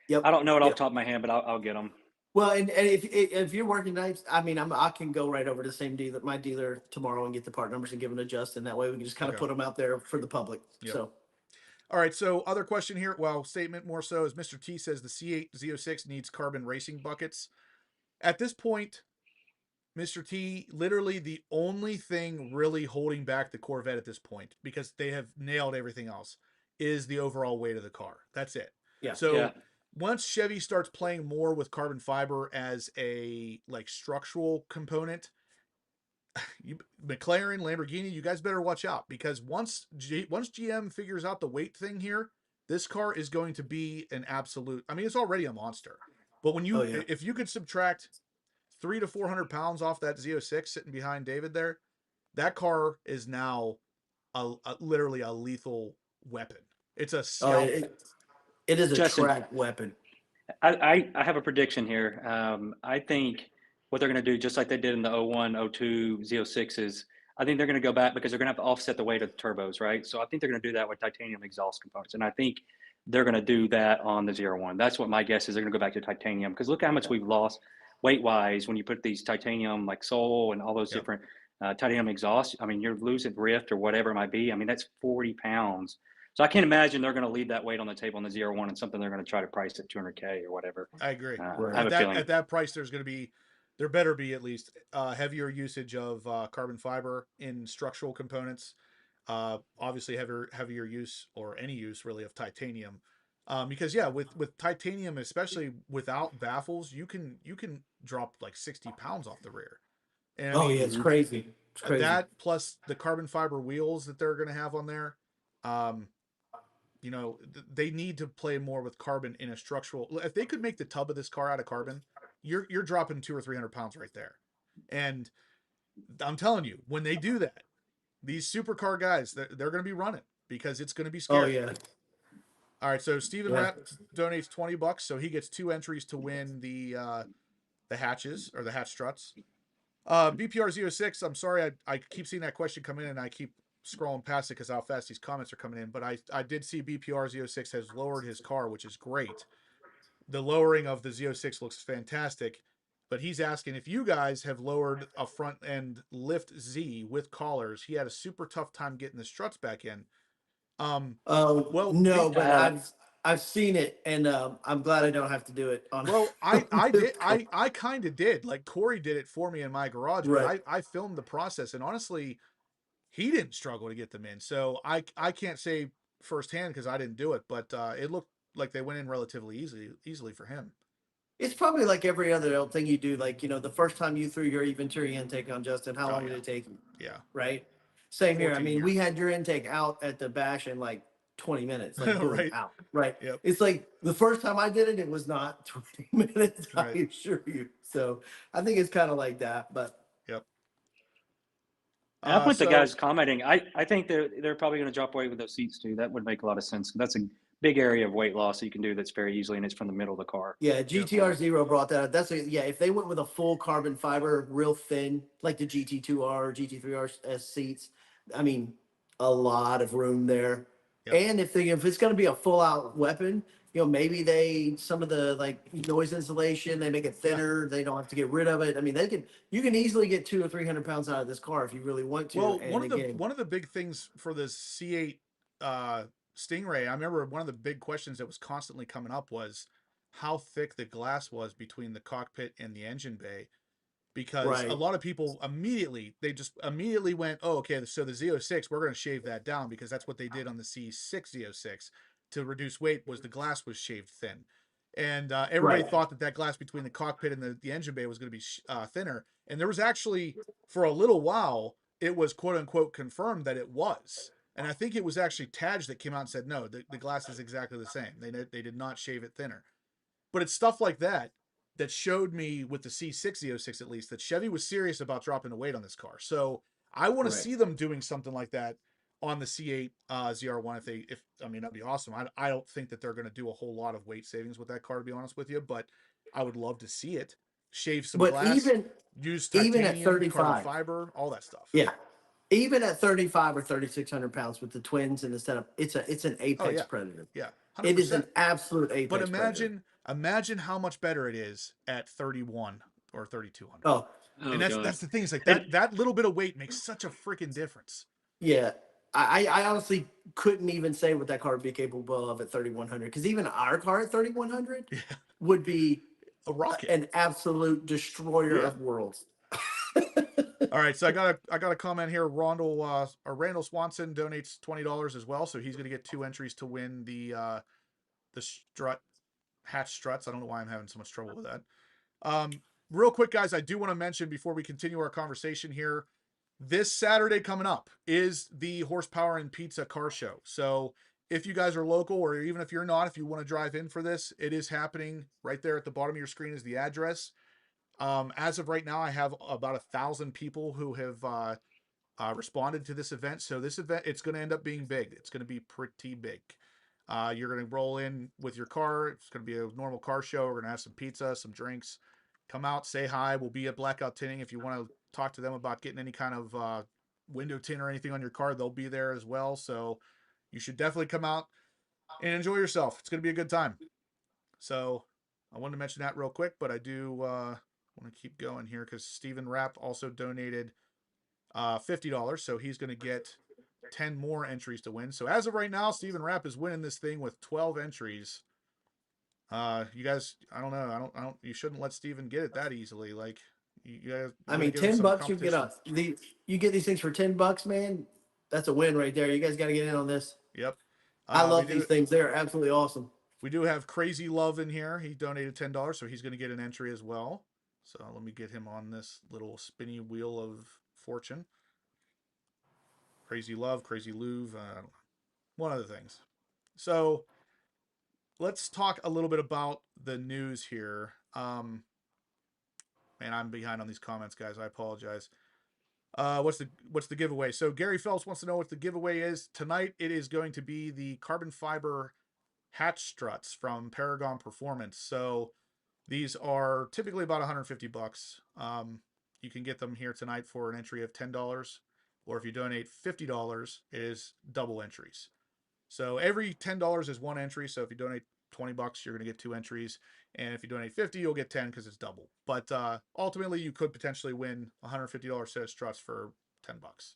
S2: yep,
S3: I don't know it off
S2: yep.
S3: the top of my hand, but I'll get them.
S2: Well, and if you're working nights, I mean, I can go right over to the same dealer, my dealer tomorrow, and get the part numbers and give them to Justin. That way, we can just kind of
S1: Okay.
S2: put them out there for the public.
S1: Yep.
S2: So,
S1: All right. So other question here, well, statement more so is Mr. T says the C8 Z06 needs carbon racing buckets. At this point, Mr. T, literally the only thing really holding back the Corvette at this point, because they have nailed everything else, is the overall weight of the car. That's it.
S2: yeah.
S1: So
S3: Yeah.
S1: once Chevy starts playing more with carbon fiber as a like structural component, McLaren, Lamborghini, you guys better watch out, because once GM figures out the weight thing here, this car is going to be an absolute. I mean, it's already a monster, but when
S2: Oh, yeah.
S1: if you could subtract 300 to 400 pounds off that Z06 sitting behind David there, that car is now literally a lethal weapon. It's a
S2: Oh,
S1: scalpel.
S2: it is a
S3: Justin,
S2: track weapon.
S3: I have a prediction here. I think what they're going to do, just like they did in the 01, 02 Z06s, I think they're going to go back because they're going to have to offset the weight of the turbos, right? So I think they're going to do that with titanium exhaust components. And I think they're going to do that on the 01. That's what my guess is. They're going to go back to titanium because look how much we've lost weight-wise when you put these titanium like sole and all those
S1: Yep.
S3: different titanium exhausts. I mean, you're losing rift or whatever it might be. I mean, that's 40 pounds. So I can't imagine they're going to leave that weight on the table on the 01 and something they're going to try to price at 200K or whatever.
S1: I agree.
S2: Right.
S3: I have a feeling.
S1: At that price, there better be at least heavier usage of carbon fiber in structural components. Obviously, heavier use or any use really of titanium, because yeah, with titanium, especially without baffles, you can drop like 60 pounds off the rear. And I
S2: Oh,
S1: mean,
S2: yeah, it's crazy. It's crazy.
S1: that plus the carbon fiber wheels that they're going to have on there. They need to play more with carbon in a structural. If they could make the tub of this car out of carbon, you're dropping 200 or 300 pounds right there. And I'm telling you, when they do that, these supercar guys, they're going to be running because it's going to be scary.
S2: Oh, yeah.
S1: All right, so Steven
S2: Yeah.
S1: Rapp donates $20, so he gets 2 entries to win the hatches or the hatch struts. BPR Z06, I'm sorry, I keep seeing that question come in and I keep scrolling past it because how fast these comments are coming in. But I did see BPR Z06 has lowered his car, which is great. The lowering of the Z06 looks fantastic. But he's asking if you guys have lowered a front end lift Z with collars. He had a super tough time getting the struts back in. Well,
S2: No, but I've seen it, and I'm glad I don't have to do it.
S1: Well, I did. I kind of did. Like Corey did it for me in my garage,
S2: Right.
S1: but I filmed the process, and honestly, he didn't struggle to get them in. So I can't say firsthand because I didn't do it, but it looked like they went in relatively easily for him.
S2: It's probably like every other thing you do. Like, the first time you threw your Venturi intake on, Justin, how
S1: Oh
S2: long
S1: yeah,
S2: did it take you?
S1: yeah,
S2: Right? Same here. I
S1: 14
S2: mean,
S1: years.
S2: we had your intake out at the bash in like 20 minutes, like boom,
S1: Right.
S2: out. Right.
S1: Yep.
S2: It's like the first time I did it, it was not 20 minutes, I
S1: Right.
S2: assure you. So I think it's kind of like that. But
S1: Yep.
S3: And I point the
S1: So
S3: guys commenting. I think they're probably going to drop away with those seats too. That would make a lot of sense. That's a big area of weight loss that you can do that's very easily, and it's from the middle of the car.
S2: yeah,
S1: yep.
S2: GTR Zero brought that up. Yeah, if they went with a full carbon fiber, real thin, like the GT2R or GT3R S seats, I mean, a lot of room there.
S1: Yep.
S2: And if it's going to be a full out weapon, maybe some of the like noise insulation, they make it thinner. They don't have to get rid of it. I mean, you can easily get 200 or 300 pounds out of this car if you really want to.
S1: Well,
S2: And again,
S1: one of the big things for the C8 Stingray, I remember one of the big questions that was constantly coming up was how thick the glass was between the cockpit and the engine bay, because a
S2: right,
S1: lot of people they just immediately went, oh, okay, so the Z06, we're going to shave that down, because that's what they did on the C6 Z06 to reduce weight, was the glass was shaved thin. And everybody
S2: right,
S1: thought that glass between the cockpit and the engine bay was going to be thinner. And there was actually, for a little while, it was quote unquote confirmed that it was. And I think it was actually Taj that came out and said, no, the glass is exactly the same. They did not shave it thinner. But it's stuff like that that showed me, with the C6 Z06 at least, that Chevy was serious about dropping the weight on this car. So I want to
S2: right.
S1: see them doing something like that on the C8 ZR1. I mean, that'd be awesome. I don't think that they're going to do a whole lot of weight savings with that car, to be honest with you, but I would love to see it. Shave some
S2: But
S1: glass, use
S2: even at
S1: titanium, carbon
S2: 35,
S1: fiber, all that stuff.
S2: yeah. Even at 35 or 3,600 pounds with the twins and the setup, it's an
S1: Oh
S2: apex
S1: yeah,
S2: predator.
S1: yeah,
S2: It is an
S1: 100%.
S2: absolute
S1: But
S2: apex predator.
S1: imagine how much better it is at 31 or 3,200.
S2: Oh,
S1: And
S3: Oh
S1: that's
S3: God.
S1: the thing. Is like
S3: And
S1: that little bit of weight makes such a freaking difference.
S2: yeah. I honestly couldn't even say what that car would be capable of at 3,100, because even our car at 3,100
S1: Yeah,
S2: would be
S1: a rocket.
S2: an absolute destroyer
S1: Yeah.
S2: of worlds.
S1: All right, so I got a comment here. Randall Swanson donates $20 as well, so he's going to get 2 entries to win the hatch struts. I don't know why I'm having so much trouble with that. Real quick, guys, I do want to mention before we continue our conversation here, this Saturday coming up is the Horsepower and Pizza Car Show. So if you guys are local, or even if you're not, if you want to drive in for this, it is happening. Right there at the bottom of your screen is the address. As of right now, I have about 1,000 people who have responded to this event. So this event, it's going to end up being big. It's going to be pretty big. You're going to roll in with your car. It's going to be a normal car show. We're going to have some pizza, some drinks. Come out, say hi. We'll be at Blackout Tinting. If you want to talk to them about getting any kind of window tint or anything on your car, they'll be there as well. So you should definitely come out and enjoy yourself. It's going to be a good time. So I wanted to mention that real quick, but I do want to keep going here because Stephen Rapp also donated $50. So he's going to get 10 more entries to win. So as of right now, Stephen Rapp is winning this thing with 12 entries. You guys, I don't know. You shouldn't let Steven get it that easily. Like, you guys,
S2: I mean,
S1: give him some
S2: $10 you get
S1: competition.
S2: you get these things for $10, man. That's a win right there. You guys got to get in on this.
S1: Yep.
S2: I
S1: We
S2: love
S1: do
S2: these things. They're absolutely awesome.
S1: we do have Crazy Love in here. He donated $10, so he's going to get an entry as well. So let me get him on this little spinny wheel of fortune. Crazy Love, Crazy Louvre, one of the things. So let's talk a little bit about the news here. Man, I'm behind on these comments, guys. I apologize. What's the giveaway? So Gary Phelps wants to know what the giveaway is tonight. It is going to be the carbon fiber hatch struts from Paragon Performance. So these are typically about 150 bucks. You can get them here tonight for an entry of $10, or if you donate $50, it is double entries. So every $10 is one entry. So if you donate 20 bucks, you're going to get 2 entries. And if you donate 50, you'll get 10 because it's double. But ultimately, you could potentially win $150 set of struts for 10 bucks.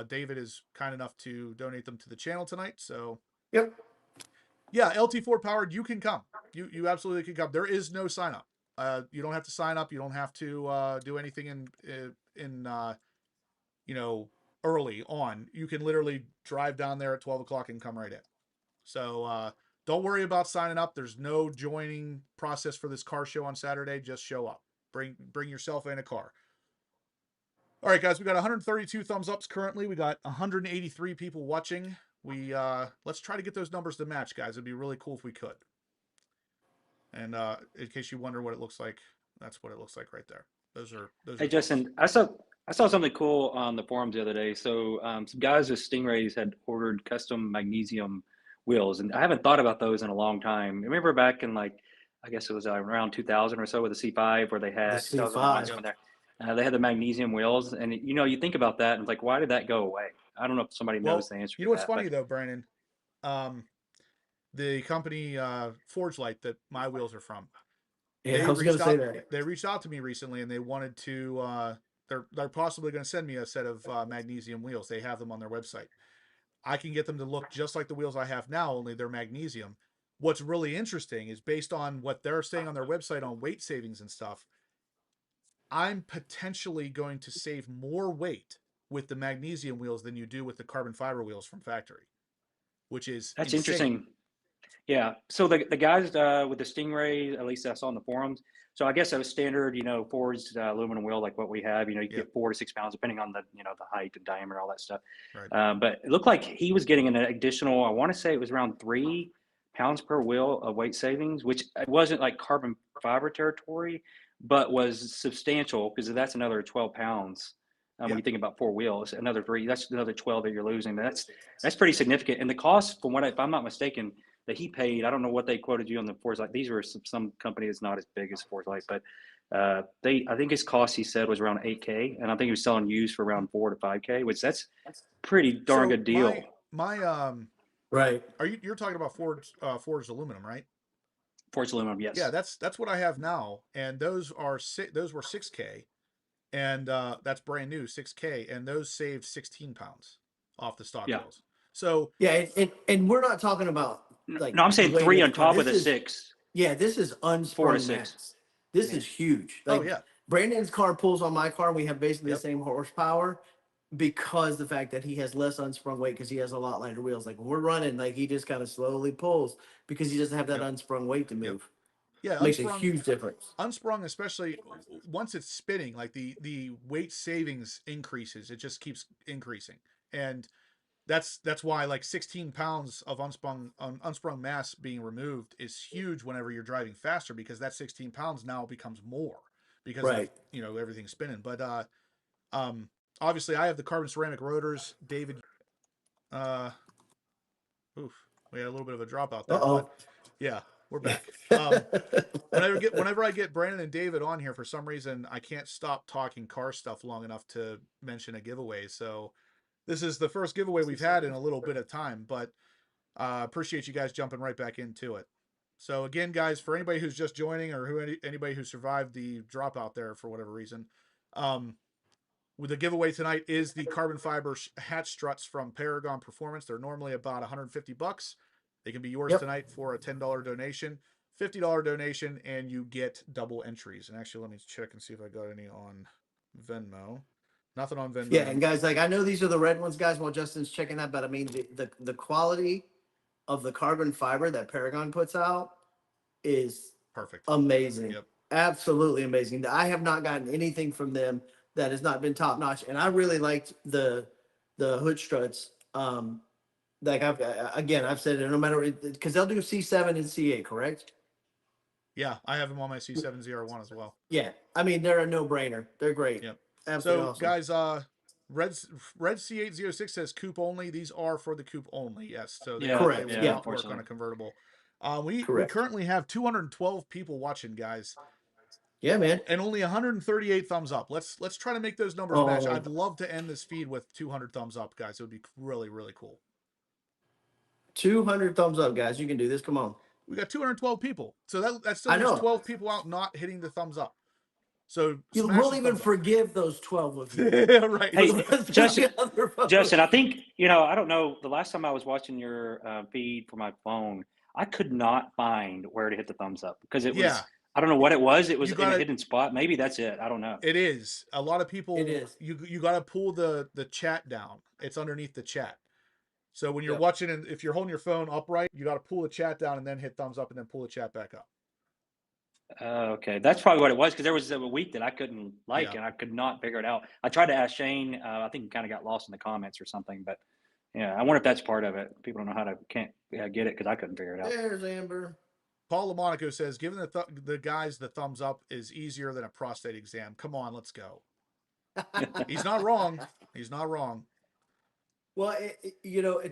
S1: David is kind enough to donate them to the channel tonight. So
S2: Yep.
S1: yeah, LT4 powered, you can come. You absolutely can come. There is no sign up. You don't have to sign up. You don't have to do anything in early on. You can literally drive down there at 12 o'clock and come right in. So Don't worry about signing up. There's no joining process for this car show on Saturday. Just show up. Bring yourself and a car. All right, guys, we got 132 thumbs ups currently. We got 183 people watching. Let's try to get those numbers to match, guys. It'd be really cool if we could. And in case you wonder what it looks like, that's what it looks like right there. Those are.
S3: Hey, Justin, I saw something cool on the forums the other day. So some guys with Stingrays had ordered custom magnesium wheels, and I haven't thought about those in a long time. Remember back in I guess it was around 2000 or so with the C5, where they had
S2: The C5.
S3: they had the magnesium wheels, and you think about that, and it's like, why did that go away? I don't know if somebody knows the answer.
S1: You know what's funny though, Brandon? The company Forgelite that my wheels are from.
S2: Yeah, I was going to say that.
S1: They reached out to me recently, and they wanted to. They're possibly going to send me a set of magnesium wheels. They have them on their website. I can get them to look just like the wheels I have now, only they're magnesium. What's really interesting is based on what they're saying on their website on weight savings and stuff, I'm potentially going to save more weight with the magnesium wheels than you do with the carbon fiber wheels from factory, which is
S3: That's
S1: insane.
S3: interesting. Yeah. So the guys with the Stingray, at least I saw on the forums. So I guess that was standard, Ford's aluminum wheel, like what we have. You get 4 to 6 pounds, depending on the the height and diameter, all that stuff.
S1: Right.
S3: But it looked like he was getting an additional. I want to say it was around 3 pounds per wheel of weight savings, which it wasn't like carbon fiber territory, but was substantial because that's another 12 pounds. When you think about 4 wheels, another 3, that's another 12 that you're losing. That's pretty significant. And the cost, from what if I'm not mistaken, that he paid, I don't know what they quoted you on the Forgelite. These were some company that's not as big as Forgelite, but I think his cost, he said, was around $8K, and I think he was selling used for around $4 to $5K, which that's pretty darn good deal.
S1: Right. You're talking about Forged aluminum, right?
S3: Forged aluminum, yes.
S1: Yeah, that's what I have now, and those were 6K, and that's brand new 6K, and those saved 16 pounds off the stock wheels. So
S2: and we're not talking about
S3: no, I'm saying 3 on top of the 6.
S2: Yeah, this is unsprung mass. This is huge. Brandon's car pulls on my car. We have basically the same horsepower because the fact that he has less unsprung weight because he has a lot lighter wheels. Like when we're running, he just kind of slowly pulls because he doesn't have that unsprung weight to move.
S1: Yeah,
S2: makes a huge difference.
S1: Unsprung, especially once it's spinning, like the weight savings increases. It just keeps increasing, and that's why like 16 pounds of unsprung mass being removed is huge whenever you're driving faster, because that 16 pounds now becomes more because of, everything's spinning. But obviously I have the carbon ceramic rotors. David, we had a little bit of a dropout there. But yeah, we're back. Whenever I get Brandon and David on here, for some reason I can't stop talking car stuff long enough to mention a giveaway. So this is the first giveaway we've had in a little bit of time, but appreciate you guys jumping right back into it. So again, guys, for anybody who's just joining or anybody who survived the dropout there for whatever reason, with the giveaway tonight is the carbon fiber hatch struts from Paragon Performance. They're normally about $150. They can be yours tonight for a $10 donation, $50 donation, and you get double entries. And actually, let me check and see if I got any on Venmo. Nothing on Venmo.
S2: Yeah, and guys, I know these are the red ones, guys, while Justin's checking that, but I mean, the quality of the carbon fiber that Paragon puts out is
S1: perfect,
S2: amazing. Absolutely amazing. I have not gotten anything from them that has not been top notch, and I really liked the hood struts. Like I've said it, no matter, because they'll do C7 and C8, correct?
S1: Yeah, I have them on my C701 as well.
S2: Yeah, I mean, they're a no-brainer. They're great.
S1: Yep.
S2: Absolutely
S1: awesome. Guys, red C8 Z06 says coupe only. These are for the coupe only. Yes. So they
S2: correct.
S1: They will not work on a convertible. We currently have 212 people watching, guys.
S2: Yeah, man.
S1: And only 138 thumbs up. Let's try to make those numbers match. I'd love to end this feed with 200 thumbs up, guys. It would be really, really cool.
S2: 200 thumbs up, guys. You can do this. Come on.
S1: We got 212 people. So that still leaves 12 people out not hitting the thumbs up. So
S2: you won't even forgive those 12 of you.
S1: Right.
S3: Hey, Justin, I think, I don't know, the last time I was watching your feed for my phone, I could not find where to hit the thumbs up because it was, I don't know what it was. It was in a hidden spot. Maybe that's it. I don't know.
S1: It is. A lot of people,
S2: it is.
S1: You got to pull the chat down. It's underneath the chat. So when you're
S2: Yep.
S1: watching, and if you're holding your phone upright, you got to pull the chat down and then hit thumbs up and then pull the chat back up.
S3: Okay, that's probably what it was because there was a week that I couldn't like
S1: Yeah.
S3: and I could not figure it out. I tried to ask Shane. I think he kind of got lost in the comments or something. But yeah, I wonder if that's part of it. People don't know how to can't get it because I couldn't figure it out.
S2: There's Amber.
S1: Paul LaMonaco says, giving the guys the thumbs up is easier than a prostate exam. Come on, let's go. He's not wrong. He's not wrong.
S2: Well,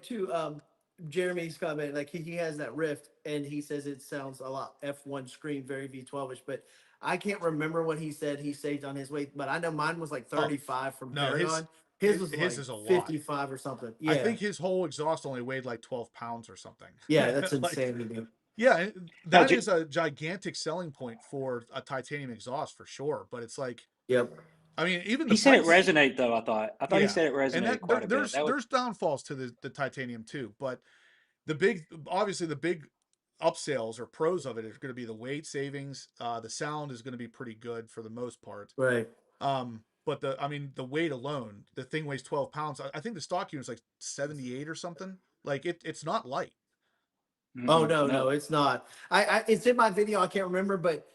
S2: too, Jeremy's comment, like he has that rift and he says it sounds a lot F1 screen, very V12ish, but I can't remember what he said he saved on his weight, but I know mine was like 35 from
S1: no,
S2: Paragon. His was
S1: his
S2: like
S1: is a lot.
S2: 55 or something. Yeah.
S1: I think his whole exhaust only weighed like 12 pounds or something.
S2: Yeah, that's
S1: Like,
S2: insanity, dude.
S1: yeah, that is a gigantic selling point for a titanium exhaust for sure. But it's like,
S2: Yep.
S1: I mean, even
S3: He said it resonate though. I thought
S1: Yeah.
S3: he said it resonated
S1: and
S3: quite a bit.
S1: There's downfalls to the titanium too, but obviously the big upsales or pros of it is going to be the weight savings. The sound is going to be pretty good for the most part.
S2: Right.
S1: But the weight alone, the thing weighs 12 pounds. I think the stock unit is like 78 or something. Like it's not light.
S2: Oh no, it's not. It's in my video. I can't remember, but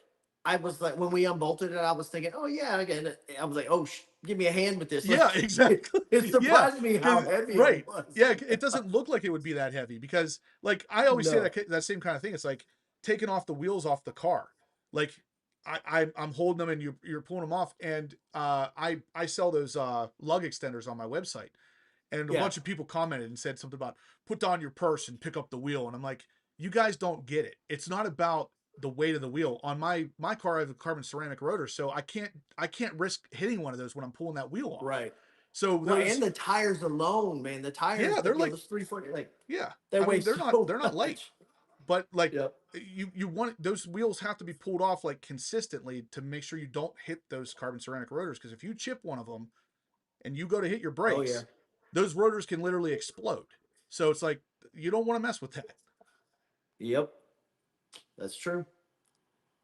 S2: I was like, when we unbolted it, I was thinking, oh yeah, again, I was like, oh, give me a hand with this.
S1: Yeah, exactly.
S2: It surprised me how heavy it was.
S1: Yeah, it doesn't look like it would be that heavy because, like, I always say that same kind of thing. It's like taking off the wheels off the car. Like, I'm holding them and you're pulling them off, and I sell those lug extenders on my website, and a bunch of people commented and said something about put down your purse and pick up the wheel, and I'm like, you guys don't get it. It's not about the weight of the wheel. On my car, I have a carbon ceramic rotor, so I can't risk hitting one of those when I'm pulling that wheel off.
S2: Right.
S1: So
S2: and the tires alone, man, the tires,
S1: they're like
S2: 340, like
S1: they're not light, but like you want those wheels have to be pulled off like consistently to make sure you don't hit those carbon ceramic rotors, because if you chip one of them and you go to hit your brakes, those rotors can literally explode. So it's like you don't want to mess with that.
S2: Yep. That's true.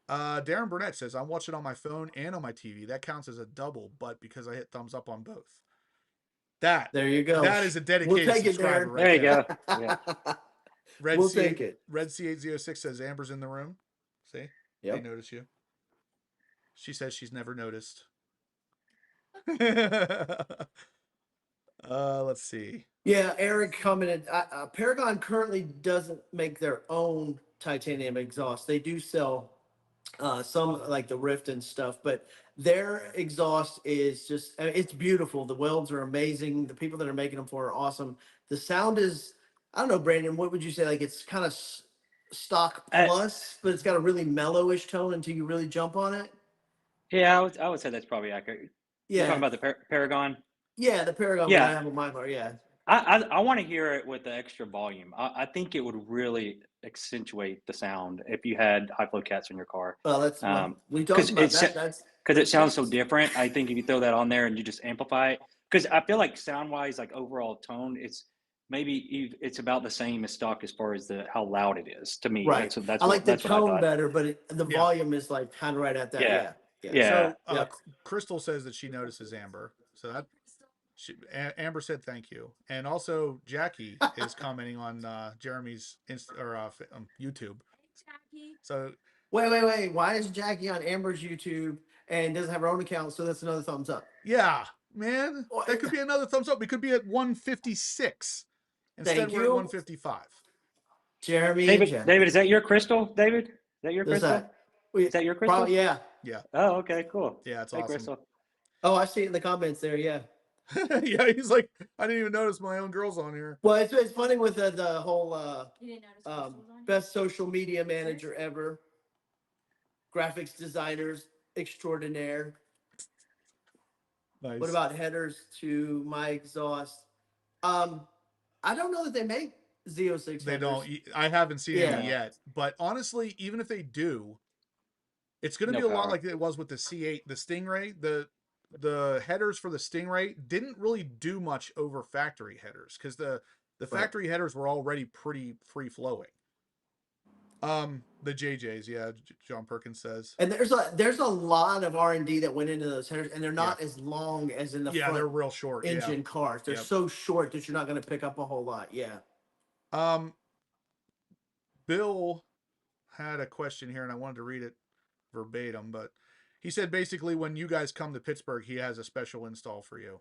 S1: Darren Burnett says, I'm watching on my phone and on my TV. That counts as a double, but because I hit thumbs up on both.
S2: There you go.
S1: That is a dedicated subscriber right
S3: there. You go. Yeah.
S2: We'll take it.
S1: Red C8 Z06 says Amber's in the room. See?
S2: Yep.
S1: They notice you. She says she's never noticed. Let's see.
S2: Yeah, Eric commented, Paragon currently doesn't make their own titanium exhaust. They do sell some like the Rift and stuff, but their exhaust is just, it's beautiful. The welds are amazing. The people that are making them for are awesome. The sound is, I don't know, Brandon, what would you say? Like it's kind of stock plus, but it's got a really mellowish tone until you really jump on it.
S3: Yeah, I would say that's probably accurate.
S2: Yeah.
S3: You're talking about the Paragon?
S2: Yeah, the Paragon. Yeah. I have on my car, yeah.
S3: I want to hear it with the extra volume. I think it would really accentuate the sound if you had high flow cats in your car.
S2: Well, that's we talked about that.
S3: Because it sounds so different. I think if you throw that on there and you just amplify it, because I feel like sound wise, like overall tone, it's about the same as stock as far as how loud it is to me.
S2: Right.
S3: That's
S2: I like the tone better, but the volume is like kind of right at that.
S3: Yeah.
S1: So Crystal says that she notices Amber. So that. Amber said thank you, and also Jackie is commenting on Jeremy's YouTube. So
S2: wait, why is Jackie on Amber's YouTube and doesn't have her own account? So that's another thumbs up.
S1: Yeah, man, that could be another thumbs up. We could be at 156 instead. We're at 155.
S2: Jeremy,
S3: David, is that your crystal? David, is that your crystal? Is that your crystal?
S2: Probably, yeah.
S3: Oh, okay, cool.
S1: Yeah, it's awesome.
S3: Crystal.
S2: Oh, I see it in the comments there. Yeah.
S1: Yeah, he's like, I didn't even notice my own girl's on here.
S2: Well, it's funny with the whole best social media manager ever, graphics designers extraordinaire.
S1: Nice.
S2: What about headers to my exhaust? I don't know that they make Z06 headers.
S1: They don't. I haven't seen any yet. But honestly, even if they do, it's going to be a lot like it was with the C8, the Stingray. The headers for the Stingray didn't really do much over factory headers because the factory headers were already pretty free flowing. The JJs, yeah, John Perkins says.
S2: And there's a lot of R&D that went into those headers, and they're not
S1: Yeah.
S2: as long as in the
S1: Yeah, they're
S2: front
S1: real short.
S2: engine cars. They're
S1: Yep.
S2: so short that you're not going to pick up a whole lot. Yeah.
S1: Bill had a question here, and I wanted to read it verbatim, but he said basically when you guys come to Pittsburgh, he has a special install for you.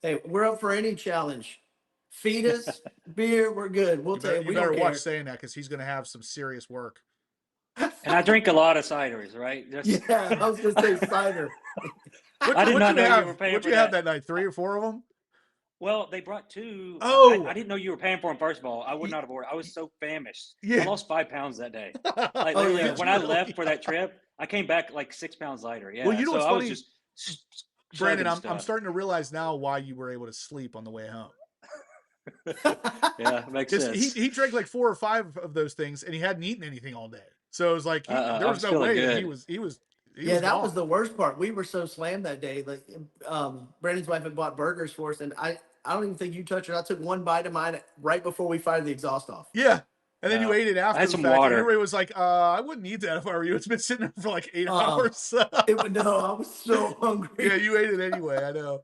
S2: Hey, we're up for any challenge. Feed us beer, we're good. We'll take.
S1: You
S2: We
S1: better
S2: don't
S1: watch
S2: care.
S1: saying that because he's going to have some serious work.
S3: And I drink a lot of ciders, right?
S2: Yeah, I was going to say cider.
S3: I did not know you were paying
S1: What'd
S3: for
S1: you have
S3: that.
S1: that night? 3 or 4 of them?
S3: Well, they brought 2.
S1: Oh!
S3: I didn't know you were paying for them, first of all. I would not have ordered. I was so famished.
S1: Yeah.
S3: I lost 5 pounds that day. Like,
S2: Oh,
S3: literally,
S2: yeah.
S3: when I left for that trip, I came back like 6 pounds lighter. Yeah.
S1: Well, you know
S3: so
S1: what's
S3: I was
S1: funny?
S3: just
S1: Brandon,
S3: chugging
S1: I'm
S3: stuff.
S1: starting to realize now why you were able to sleep on the way home.
S3: Yeah, makes sense.
S1: He drank like 4 or 5 of those things, and he hadn't eaten anything all day. So it was like there
S3: I
S1: was
S3: was
S1: no
S3: feeling
S1: way that
S3: good.
S1: he was
S2: Yeah, that was
S1: gone.
S2: the worst part. We were so slammed that day. Like, Brandon's wife had bought burgers for us, and I don't even think you touched it. I took one bite of mine right before we fired the exhaust off.
S1: Yeah. And then you ate it after
S3: had
S1: the
S3: some
S1: fact.
S3: water.
S1: Everybody was like, I wouldn't eat that if I were you. It's been sitting there for like 8 hours.
S2: No, I was so hungry.
S1: Yeah, you ate it anyway. I know.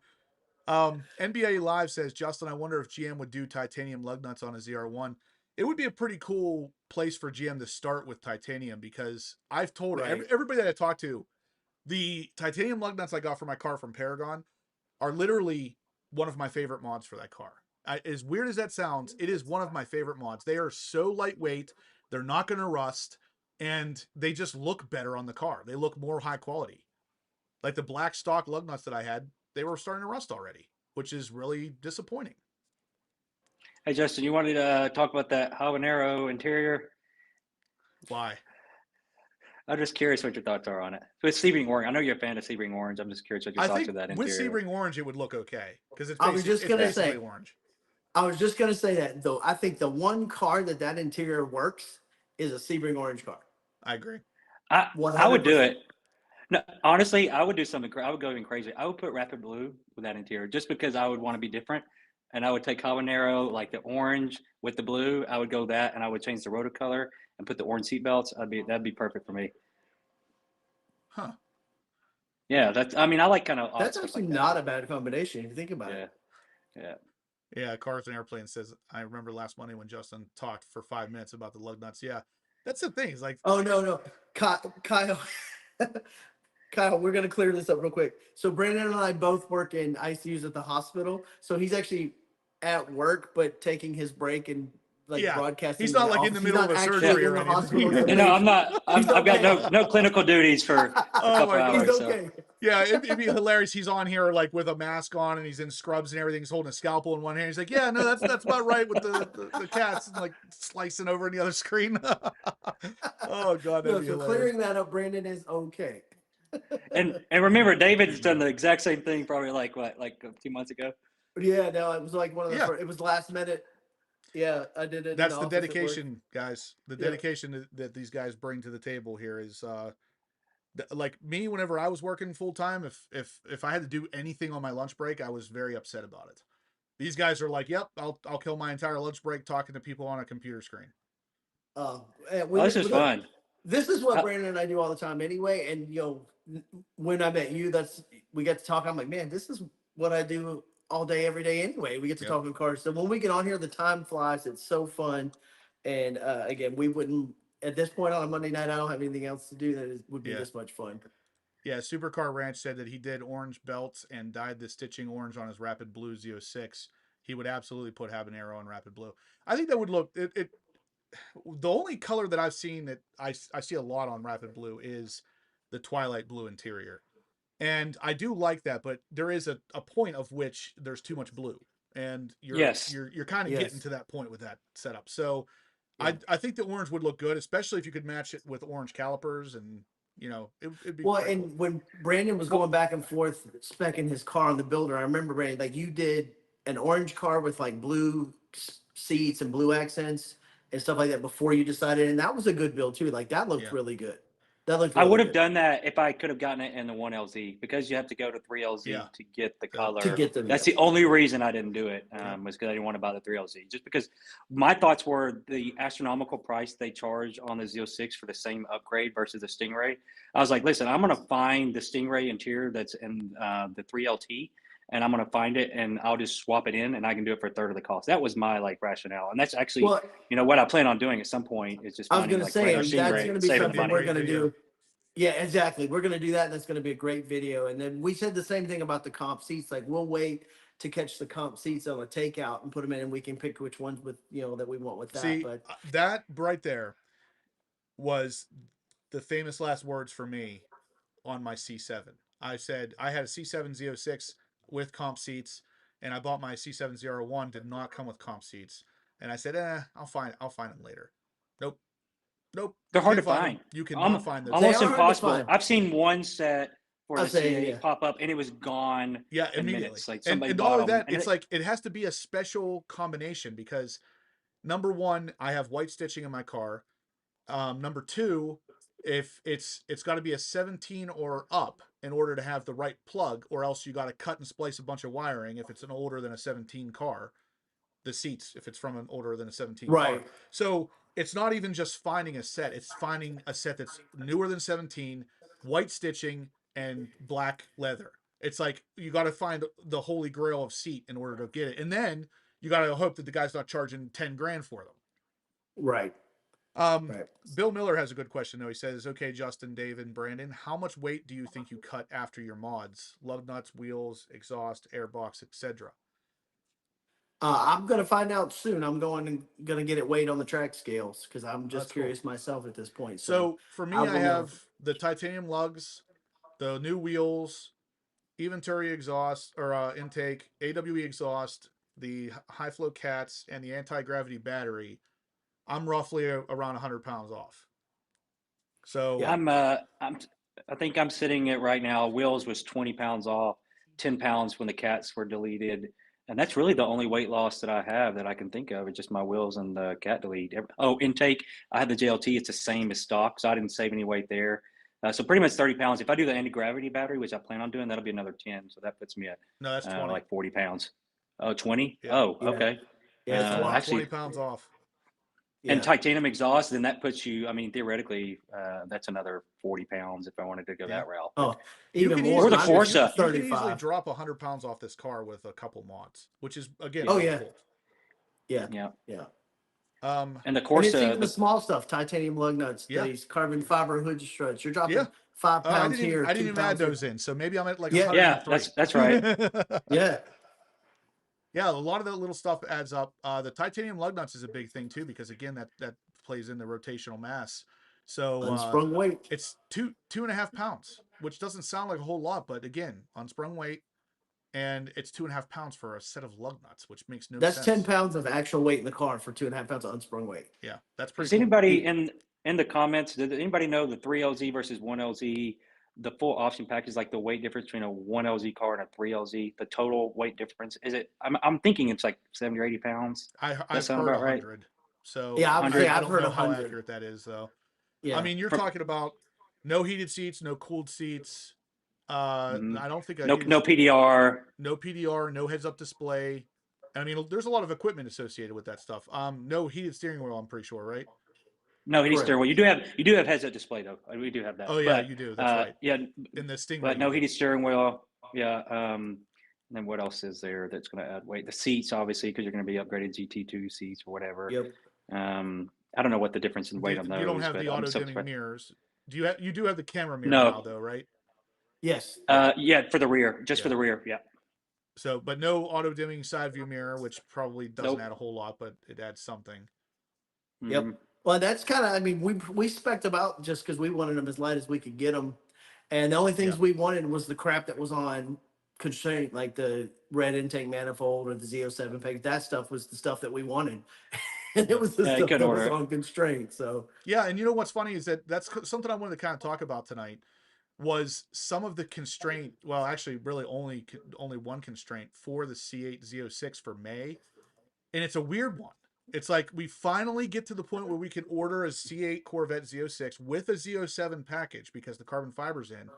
S1: NBA Live says, Justin, I wonder if GM would do titanium lug nuts on a ZR1. It would be a pretty cool place for GM to start with titanium because I've told everybody that I talked to, the titanium lug nuts I got for my car from Paragon are literally one of my favorite mods for that car. As weird as that sounds, it is one of my favorite mods. They are so lightweight, they're not going to rust, and they just look better on the car. They look more high quality. Like the black stock lug nuts that I had, they were starting to rust already, which is really disappointing.
S3: Hey, Justin, you wanted to talk about that habanero interior?
S1: Why?
S3: I'm just curious what your thoughts are on it. With Sebring Orange, I know you're a fan of Sebring Orange. I'm just curious what your thoughts of that interior.
S1: With Sebring Orange, it would look okay because it's
S2: basically
S1: orange.
S2: I was just gonna say that though. I think the one car that interior works is a Sebring Orange car.
S1: I agree.
S3: I would do it. No, honestly, I would do something. I would go even crazy. I would put Rapid Blue with that interior just because I would want to be different. And I would take habanero, like the orange with the blue. I would go that, and I would change the rotor color and put the orange seat belts. That'd be perfect for me.
S1: Huh.
S3: Yeah, I like kind of.
S2: That's actually not a bad combination if you think about it.
S3: Yeah.
S1: Yeah, Cars and Airplanes says, I remember last Monday when Justin talked for 5 minutes about the lug nuts. Yeah, that's the thing. It's like,
S2: oh, no. Kyle, Kyle, we're going to clear this up real quick. So Brandon and I both work in ICUs at the hospital. So he's actually at work, but taking his break and broadcasting.
S1: He's not like in the middle of a surgery or anything.
S3: No, I'm not. I've got no clinical duties for a couple hours.
S2: He's okay.
S1: So. Yeah, it'd be hilarious. He's on here like with a mask on and he's in scrubs and everything. He's holding a scalpel in one hand. He's like, yeah, no, that's about right with the cats and like slicing over in the other screen. Oh God, that'd be hilarious.
S2: Clearing that up, Brandon is okay.
S3: and remember, David's done the exact same thing probably like a few months ago.
S2: Yeah, no, it was like one of the first, it was last minute. Yeah, I did it.
S1: That's the dedication, guys. The dedication that these guys bring to the table here is like me. Whenever I was working full time, if I had to do anything on my lunch break, I was very upset about it. These guys are like, "Yep, I'll kill my entire lunch break talking to people on a computer screen."
S3: This is fun.
S2: This is what Brandon and I do all the time anyway. And when I met you, we got to talk. I'm like, man, this is what I do all day, every day anyway. We get to talk in cars. So when we get on here, the time flies. It's so fun. And again, we wouldn't, at this point on a Monday night, I don't have anything else to do that would be this much fun.
S1: Yeah, Supercar Ranch said that he did orange belts and dyed the stitching orange on his Rapid Blue Z06. He would absolutely put habanero on Rapid Blue. I think that would look, the only color that I've seen that I see a lot on Rapid Blue is the Twilight Blue interior. And I do like that, but there is a point of which there's too much blue, and you're kind of getting to that point with that setup. So I think the orange would look good, especially if you could match it with orange calipers, and it'd be
S2: well. And when Brandon was going back and forth specking his car on the builder, I remember Brandon, like you did an orange car with like blue seats and blue accents and stuff like that before you decided, and that was a good build too. Like that looked really good. That looked
S3: I
S2: really
S3: would have
S2: good
S3: done that if I could have gotten it in the 1LZ because you have to go to 3LZ
S1: Yeah.
S3: to get the
S1: The-
S3: color.
S2: to get them.
S3: That's the only reason I didn't do it, was because I didn't want to buy the 3LZ. Just because my thoughts were the astronomical price they charge on the Z06 for the same upgrade versus the Stingray. I was like, listen, I'm going to find the Stingray interior that's in the 3LT, and I'm going to find it, and I'll just swap it in, and I can do it for a third of the cost. That was my like rationale, and that's actually,
S2: Well,
S3: you know, what I plan on doing at some point is just
S2: I was
S3: finding
S2: going to
S3: like
S2: say
S3: regular
S2: that's
S3: Stingray,
S2: going to be
S3: saving
S2: something
S3: money.
S2: we're going to
S1: video.
S2: do. Yeah, exactly. We're going to do that. And that's going to be a great video. And then we said the same thing about the comp seats. Like we'll wait to catch the comp seats on a takeout and put them in, and we can pick which ones with that we want with that.
S1: See,
S2: But
S1: that right there was the famous last words for me on my C7. I said I had a C7 Z06 with comp seats, and I bought my C7 Z01, did not come with comp seats. And I said, I'll find them later. Nope. Nope.
S3: They're
S1: You
S3: hard to
S1: can't
S3: find.
S1: them. You cannot find those.
S3: Almost
S2: They are hard to
S3: impossible.
S2: find.
S3: I've seen one set for
S2: I'll
S3: the
S2: say,
S3: C8
S2: yeah.
S3: pop up, and it was gone
S1: Yeah,
S3: in
S1: immediately.
S3: minutes. Like
S1: And,
S3: somebody
S1: and
S3: bought
S1: all of
S3: them.
S1: that,
S3: And
S1: it's like it has to be a special combination because number one, I have white stitching in my car. Number two, if it's got to be a 17 or up in order to have the right plug, or else you got to cut and splice a bunch of wiring if it's an older than a 17 car. The seats, if it's from an older than a 17 car.
S2: Right.
S1: So it's not even just finding a set, it's finding a set that's newer than 17, white stitching, and black leather. It's like you got to find the holy grail of seat in order to get it. And then you got to hope that the guy's not charging 10 grand for them.
S2: Right.
S1: Right. Bill Miller has a good question though. He says, "Okay, Justin, David, and Brandon, how much weight do you think you cut after your mods? Lug nuts, wheels, exhaust, airbox, etc."
S2: I'm gonna find out soon. I'm gonna get it weighed on the track scales because I'm just
S1: That's cool.
S2: curious myself at this point.
S1: So for me, I
S2: will
S1: have
S2: know.
S1: the titanium lugs, the new wheels, Eventuri exhaust or intake, AWE exhaust, the high flow cats, and the anti-gravity battery. I'm roughly around 100 pounds off. So
S2: Yeah.
S3: I think I'm sitting at right now. Wheels was 20 pounds off, 10 pounds when the cats were deleted. And that's really the only weight loss that I have that I can think of. It's just my wheels and the cat delete. Oh, intake. I had the JLT. It's the same as stock, so I didn't save any weight there. So pretty much 30 pounds. If I do the anti-gravity battery, which I plan on doing, that'll be another 10. So that puts me at
S1: no, that's 20.
S3: like 40 pounds. Oh, 20?
S1: Yeah.
S3: Oh,
S2: Yeah.
S3: okay.
S2: Yeah, it's a lot.
S3: Actually,
S1: 20 pounds off.
S2: Yeah.
S3: and titanium exhaust, then that puts you, I mean, theoretically, that's another 40 pounds if I wanted to go that route.
S2: Oh,
S1: You
S2: even
S1: can
S2: more.
S3: Or the
S1: easily,
S2: Mine was
S3: Corsa.
S1: you can easily
S2: 35.
S1: drop 100 pounds off this car with a couple mods, which is again
S2: Oh,
S1: really
S2: yeah.
S1: cool.
S2: Yeah.
S1: And
S3: Yeah.
S1: the
S2: And it's
S3: Corsa,
S2: even the small stuff: titanium lug nuts,
S1: Yeah.
S2: these carbon fiber hood struts. You're dropping
S1: Yeah.
S2: 5
S1: I
S2: pounds
S1: didn't
S2: here.
S1: even, I didn't
S2: 2
S1: even add
S2: pounds here.
S1: those in, so maybe I'm at like
S2: Yeah.
S1: 103.
S3: that's right.
S2: Yeah.
S1: Yeah, a lot of that little stuff adds up. The titanium lug nuts is a big thing too, because again, that plays in the rotational mass. So
S2: Unsprung weight.
S1: it's 2.5 pounds, which doesn't sound like a whole lot, but again, unsprung weight, and it's 2.5 pounds for a set of lug nuts, which makes no
S2: That's
S1: sense.
S2: 10 pounds of actual weight in the car for 2.5 pounds of unsprung weight.
S1: Yeah, that's pretty
S3: Does
S1: cool.
S3: anybody in the comments, did anybody know the 3LZ versus 1LZ, the full option package, like the weight difference between a 1LZ car and a 3LZ, the total weight difference? Is it, I'm thinking it's like 70 or 80 pounds.
S1: I've
S3: sound
S1: heard
S3: about right?
S1: 100. So
S2: Yeah,
S1: I
S2: I've
S1: don't
S2: heard
S1: know how
S2: 100.
S1: accurate that is though.
S2: Yeah.
S1: I mean, you're talking about no heated seats, no cooled seats. I don't think
S3: No PDR.
S1: no PDR, no heads-up display. I mean, there's a lot of equipment associated with that stuff. No heated steering wheel, I'm pretty sure, right?
S3: No heated
S2: Correct.
S3: steering wheel. You do have heads-up display though. We do have that.
S1: Oh yeah,
S3: but,
S1: you do. That's right.
S3: Yeah,
S1: In the Stingray,
S3: but no
S1: you do.
S3: heated steering wheel. Yeah. And then what else is there that's going to add weight? The seats, obviously, because you're going to be upgraded GT2 seats or whatever.
S2: Yep.
S3: I don't know what the difference in weight on those.
S1: You don't have
S3: but
S1: the
S3: I'm so
S1: auto-dimming
S3: surprised.
S1: mirrors. You do have the camera mirror
S3: No.
S1: now though, right?
S2: Yes.
S3: Yeah, for the rear, just for the rear. Yeah.
S1: So, but no auto-dimming side view mirror, which probably doesn't
S3: Nope.
S1: add a whole lot, but it adds something.
S2: Yep.
S3: Mhm.
S2: Well, that's kind of, I mean, we spec'd them out just because we wanted them as light as we could get them. And the only things we wanted was the crap that was on constraint, like the red intake manifold or the Z07 peg. That stuff was the stuff that we wanted. And it was the
S3: Yeah, you
S2: stuff
S3: couldn't
S2: that was
S3: order it.
S2: on constraint. So,
S1: Yeah, and you know what's funny is that's something I wanted to kind of talk about tonight was some of the constraint. Well, actually, really only one constraint for the C8 Z06 for May, and it's a weird one. It's like we finally get to the point where we can order a C8 Corvette Z06 with a Z07 package because the carbon fiber's in.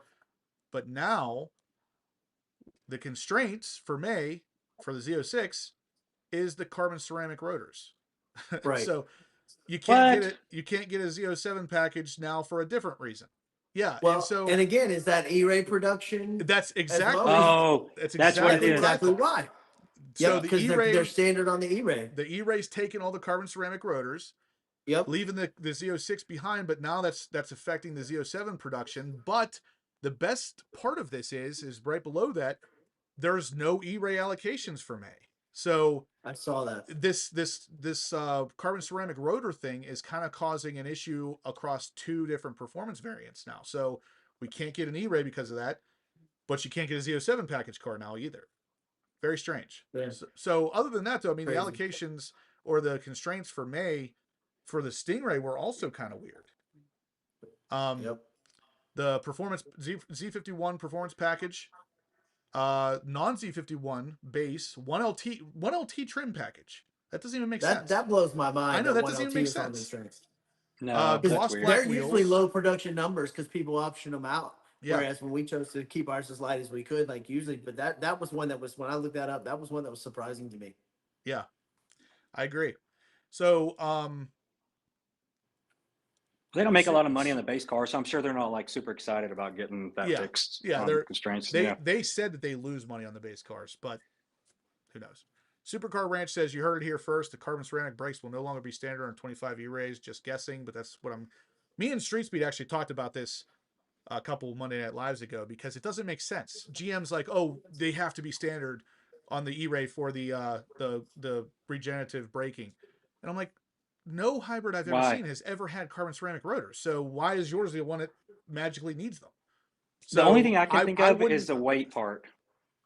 S1: But now the constraints for May for the Z06 is the carbon ceramic rotors.
S2: Right.
S1: So you can't
S3: What?
S1: get it. You can't get a Z07 package now for a different reason. Yeah,
S2: Well,
S1: and so
S2: and again, is that E-Ray production?
S1: that's
S2: as well?
S1: exactly
S3: Oh,
S1: that's
S3: that's what it
S2: That's
S1: exactly
S3: is.
S1: what I
S2: exactly
S1: thought.
S2: why.
S1: So
S2: Yep,
S1: the
S2: because
S1: E-Ray,
S2: they're standard on the E-Ray.
S1: the E-Ray's taken all the carbon ceramic rotors,
S2: Yep.
S1: leaving the Z06 behind, but now that's affecting the Z07 production. But the best part of this is right below that, there's no E-Ray allocations for May. So
S2: I saw that.
S1: this carbon ceramic rotor thing is kind of causing an issue across two different performance variants now. So we can't get an E-Ray because of that, but you can't get a Z07 package car now either. Very strange.
S2: Yeah.
S1: So other than that, though, I mean,
S2: Crazy.
S1: the allocations or the constraints for May for the Stingray were also kind of weird.
S2: Yep.
S1: The performance Z51 performance package, non Z51 base, one LT trim package. That doesn't even make sense.
S2: That blows my mind.
S1: I know, that
S2: one
S1: doesn't even
S2: LT
S1: make
S2: is on
S1: sense.
S2: these things.
S3: No, that's
S1: gloss
S3: weird.
S1: black
S2: They're usually
S1: wheels.
S2: low production numbers because people option them out.
S1: Yeah.
S2: Whereas when we chose to keep ours as light as we could, like usually, but that was one that was, when I looked that up, that was one that was surprising to me.
S1: Yeah, I agree. So
S3: They don't make a lot of money on the base car, so I'm sure they're not like super excited about getting that
S1: Yeah.
S3: fixed.
S1: Yeah,
S3: on
S1: they're-
S3: constraints.
S1: they said that they lose money on the base cars, but who knows? Supercar Ranch says, you heard it here first. The carbon ceramic brakes will no longer be standard on 25 E-Rays. Just guessing, but that's what me and Street Speed actually talked about this a couple of Monday Night Lives ago because it doesn't make sense. GM's like, oh, they have to be standard on the E-Ray for the regenerative braking. And I'm like, no hybrid I've ever
S3: Why?
S1: seen has ever had carbon ceramic rotors. So why is yours the one that magically needs them?
S3: The only
S1: So
S3: thing I can think of is the weight part.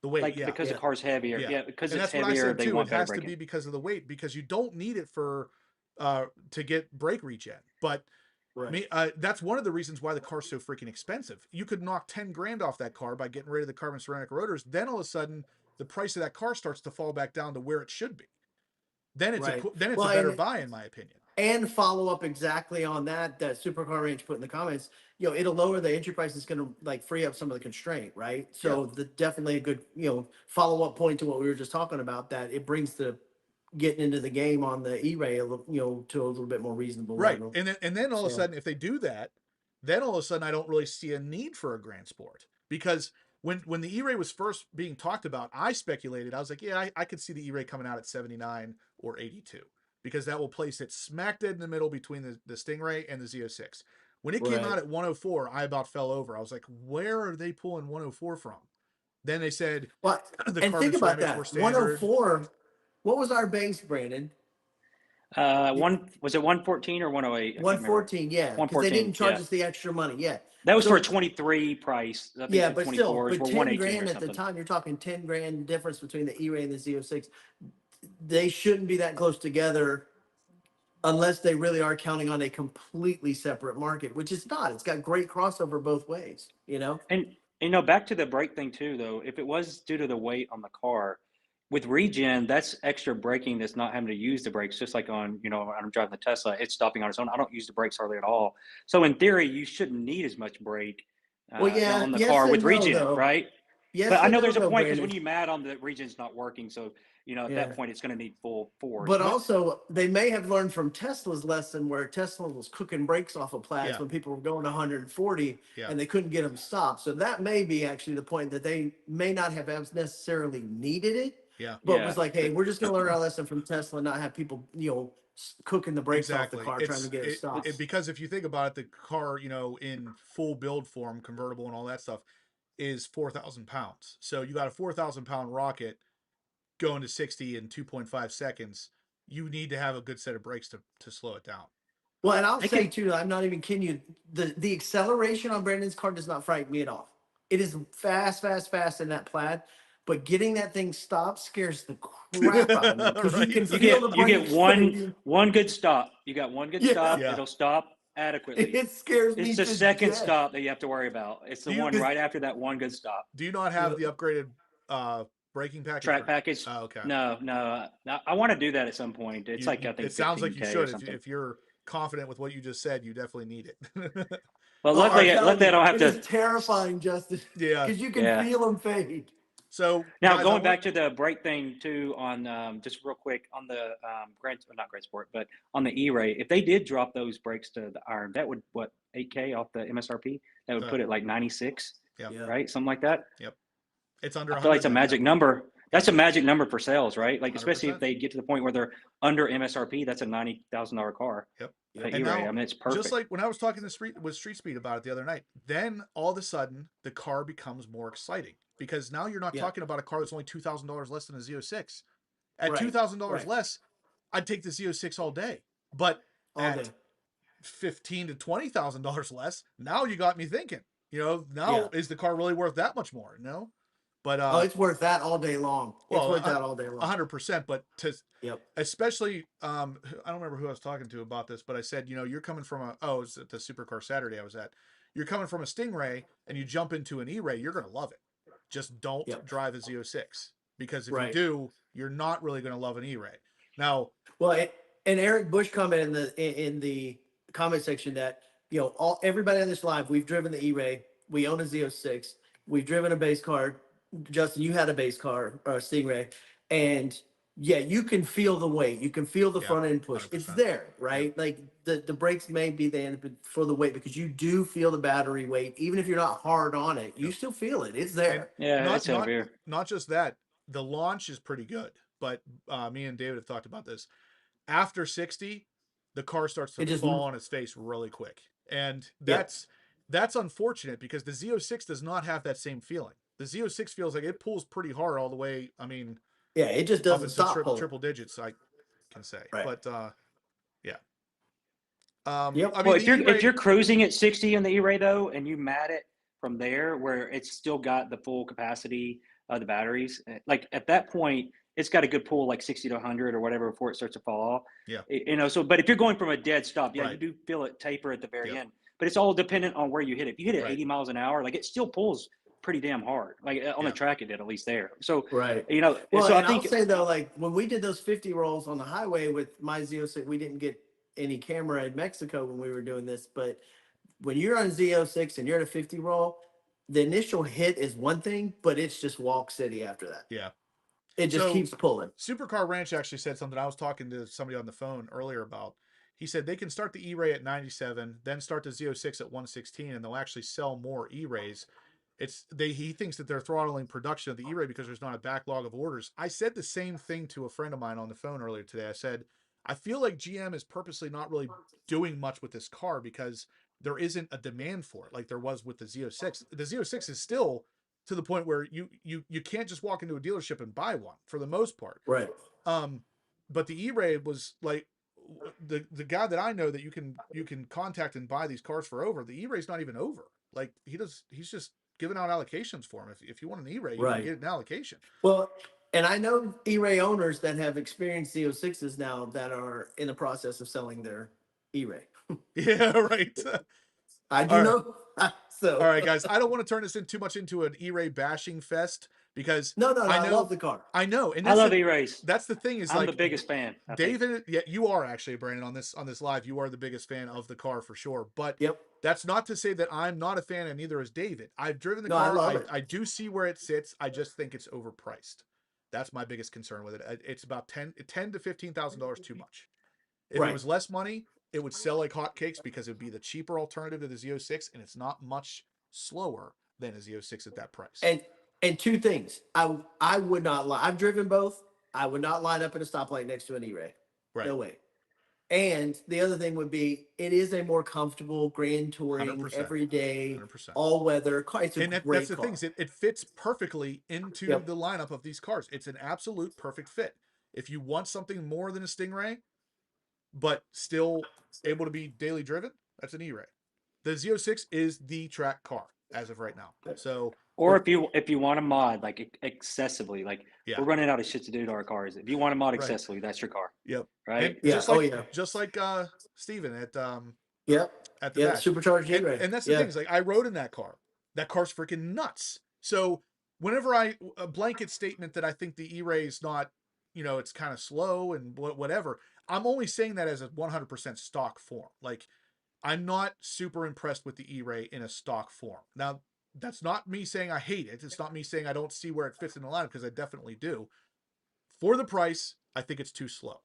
S1: the weight,
S3: Like
S1: yeah.
S3: because
S2: Yeah.
S3: the car's heavier.
S1: Yeah.
S3: Yeah, because
S1: And
S3: it's
S1: that's what I
S3: heavier,
S1: said
S3: they
S1: too. It
S3: want better
S1: has to
S3: braking.
S1: be because of the weight, because you don't need it for to get brake regen. But
S2: Right.
S1: that's one of the reasons why the car's so freaking expensive. You could knock 10 grand off that car by getting rid of the carbon ceramic rotors. Then all of a sudden, the price of that car starts to fall back down to where it should be. Then it's
S2: Right.
S1: a
S2: Well,
S1: better
S2: and-
S1: buy, in my opinion.
S2: And follow up exactly on that Supercar Ranch put in the comments, it'll lower the entry price. It's going to like free up some of the constraint, right? So definitely a good, follow up point to what we were just talking about, that it brings the getting into the game on the E-Ray, to a little bit more reasonable
S1: Right.
S2: level.
S1: And then all of a
S2: So-
S1: sudden, if they do that, then all of a sudden I don't really see a need for a Grand Sport. Because when the E-Ray was first being talked about, I speculated. I was like, yeah, I could see the E-Ray coming out at 79 or 82. Because that will place it smack dead in the middle between the Stingray and the Z06. When it came
S2: Right.
S1: out at 104, I about fell over. I was like, where are they pulling 104 from? Then they said
S2: Well,
S1: the
S2: and
S1: carbon
S2: think about
S1: ceramics
S2: that.
S1: were standard.
S2: 104. What was our base, Brandon?
S3: Was it 114 or 108? I can't remember.
S2: 114. Yeah, because they
S3: 114,
S2: didn't charge
S3: yeah.
S2: us the extra money. Yeah.
S3: That was
S2: So-
S3: for a 23 price. I think
S2: Yeah,
S3: the
S2: but still,
S3: 24s
S2: but
S3: were
S2: 10
S3: 118
S2: grand
S3: or
S2: at the
S3: something.
S2: time, you're talking 10 grand difference between the E-Ray and the Z06. They shouldn't be that close together unless they really are counting on a completely separate market, which it's not. It's got great crossover both ways,
S3: And back to the brake thing too, though. If it was due to the weight on the car, with regen, that's extra braking that's not having to use the brakes. Just like on, I'm driving the Tesla, it's stopping on its own. I don't use the brakes hardly at all. So in theory, you shouldn't need as much brake
S2: Well, yeah,
S3: on the
S2: yes
S3: car
S2: and
S3: with
S2: no,
S3: regen,
S2: though.
S3: right?
S2: Yes,
S3: But I
S2: and
S3: know
S2: no,
S3: there's a
S2: though,
S3: point because when
S2: Brandon.
S3: you mad on the regen's not working, so at
S2: Yeah.
S3: that point it's going to need full force.
S2: But also, they may have learned from Tesla's lesson where Tesla was cooking brakes off of plats
S1: Yeah.
S2: when people were going 140
S1: Yeah.
S2: and they couldn't get them stopped. So that may be actually the point, that they may not have necessarily needed it,
S1: Yeah.
S2: but
S3: Yeah.
S2: was like, hey, we're just going to learn our lesson from Tesla and not have people, cooking the brakes off the car trying to get it stopped.
S1: Because if you think about it, the car, in full build form, convertible and all that stuff, is 4,000 pounds. So you got a 4,000 pound rocket going to 60 in 2.5 seconds. You need to have a good set of brakes to slow it down.
S2: Well, and I'll
S3: I
S2: say
S3: can-
S2: too, I'm not even kidding you. The acceleration on Brandon's car does not frighten me at all. It is fast in that plaid, but getting that thing stopped scares the crap out of me, because
S1: Right.
S2: you can
S3: You
S2: feel the
S3: get
S2: brakes.
S3: one good stop. You got one good
S2: Yeah.
S3: stop.
S1: Yeah.
S3: It'll stop adequately.
S2: It scares me.
S3: It's the
S2: to
S3: second
S2: death.
S3: stop that you have to worry about. It's the
S1: Do you-
S3: one right after that one good stop.
S1: Do you not have
S2: Yeah.
S1: the upgraded braking package?
S3: track package.
S1: Oh, okay.
S3: No, I want to do that at some point. It's like I think
S1: it sounds like you
S3: 15K or
S1: should.
S3: something.
S1: If you're confident with what you just said, you definitely need it.
S3: But
S2: Oh,
S3: luckily,
S2: I'm telling
S3: I
S2: you,
S3: don't have
S2: it
S3: to.
S2: is terrifying, Justin.
S1: Yeah.
S2: Because you can
S3: Yeah.
S2: feel them fade.
S1: So
S3: Now
S1: guys,
S3: going back to the brake thing too, on just real quick on the not Grand Sport, but on the E-Ray, if they did drop those brakes to the iron, that would 8K off the MSRP. That would put it like 96,
S1: yeah,
S3: right, something like that.
S1: Yep. It's under.
S3: I feel like it's a magic number. That's a magic number for sales, right? Like
S1: 100%.
S3: especially if they get to the point where they're under MSRP, that's a $90,000 car.
S1: Yep.
S3: The
S1: And
S3: E-Ray,
S1: now,
S3: I mean, it's perfect.
S1: just like when I was talking with Street Speed about it the other night, then all of a sudden the car becomes more exciting because now you're not talking about a car that's only $2,000 less than a Z06. At
S2: Right.
S1: $2,000 less, I'd take the Z06 all day. But at $15,000 to $20,000 less, now you got me thinking. You know, now is the car really worth that much more? You know, but
S2: it's worth that all day long. It's worth that all day long.
S1: 100%. But especially, I don't remember who I was talking to about this, but I said, you know, you're coming from it's at the Supercar Saturday I was at. You're coming from a Stingray and you jump into an E-Ray, you're gonna love it. Just don't drive a Z06 because if you do, you're not really gonna love an E-Ray. Now,
S2: well, and Eric Bush commented in the comment section that everybody on this live, we've driven the E-Ray, we own a Z06, we've driven a base car. Justin, you had a base car or a Stingray, and you can feel the weight. You can feel the front end push. 100%. It's there, right? Like the brakes may be there for the weight because you do feel the battery weight. Even if you're not hard on it, you still feel it. It's there.
S3: Yeah, it's heavier.
S1: Not just that, the launch is pretty good, but me and David have talked about this. After 60, the car starts to fall on its face really quick. And that's unfortunate because the Z06 does not have that same feeling. The Z06 feels like it pulls pretty hard all the way. I mean,
S2: it just doesn't stop
S1: triple digits, I can say.
S2: Right.
S1: But
S3: I mean, well, if you're cruising at 60 in the E-Ray though, and you mat it from there where it's still got the full capacity of the batteries, like at that point, it's got a good pull, like 60 to 100 or whatever before it starts to fall off.
S1: Yeah.
S3: You know, so but if you're going from a dead stop, you do feel it taper at the very end. But it's all dependent on where you hit it. If you hit it 80 miles an hour, like it still pulls pretty damn hard. Like on the track, it did at least there. So you know,
S2: well,
S3: so
S2: and
S3: I think
S2: I'll say though, like when we did those 50 rolls on the highway with my Z06, we didn't get any camera in Mexico when we were doing this. But when you're on Z06 and you're at a 50 roll, the initial hit is one thing, but it's just walk city after that.
S1: Yeah.
S2: It just keeps pulling.
S1: Supercar Ranch actually said something. I was talking to somebody on the phone earlier about. He said they can start the E-Ray at 97, then start the Z06 at 116, and they'll actually sell more E-Rays. He thinks that they're throttling production of the E-Ray because there's not a backlog of orders. I said the same thing to a friend of mine on the phone earlier today. I said, I feel like GM is purposely not really doing much with this car because there isn't a demand for it like there was with the Z06. The Z06 is still to the point where you can't just walk into a dealership and buy one for the most part.
S2: Right.
S1: But the E-Ray was like the guy that I know that you can contact and buy these cars for over. The E-Ray's not even over. Like he's just giving out allocations for them. If you want an E-Ray, you can get an allocation.
S2: Well, and I know E-Ray owners that have experienced Z06s now that are in the process of selling their E-Ray.
S1: Yeah, right.
S2: I do know. So,
S1: all right, guys, I don't want to turn this too much into an E-Ray bashing fest because
S2: no, I love the car.
S1: I know, and
S3: I love E-Rays.
S1: That's the thing is,
S3: I'm the biggest fan.
S1: David, you are actually, Brandon, on this live. You are the biggest fan of the car for sure. But that's not to say that I'm not a fan, and neither is David. I've driven the car.
S2: I love it.
S1: I do see where it sits. I just think it's overpriced. That's my biggest concern with it. It's about $10,000 to $15,000 too much. If it was less money, it would sell like hotcakes because it would be the cheaper alternative to the Z06, and it's not much slower than a Z06 at that price.
S2: And two things, I would not lie. I've driven both. I would not line up at a stoplight next to an E-Ray. Right. No way. And the other thing would be, it is a more comfortable Grand Touring, 100%, everyday, 100%. All weather car. It's a great
S1: that's the
S2: car.
S1: thing. It fits perfectly into the lineup of these cars. It's an absolute perfect fit. If you want something more than a Stingray, but still able to be daily driven, that's an E-Ray. The Z06 is the track car as of right now. So,
S3: or if you want to mod like excessively, like we're running out of shit to do to our cars. If you want to mod excessively, that's your car.
S1: Yep.
S3: Right.
S1: And just like Steven at at the back.
S2: Supercharged E-Ray.
S1: And that's the thing is, like, I rode in that car. That car's freaking nuts. So whenever a blanket statement that I think the E-Ray is not, you know, it's kind of slow and whatever. I'm only saying that as a 100% stock form. Like, I'm not super impressed with the E-Ray in a stock form. Now, that's not me saying I hate it. It's not me saying I don't see where it fits in the lineup, because I definitely do. For the price, I think it's too slow.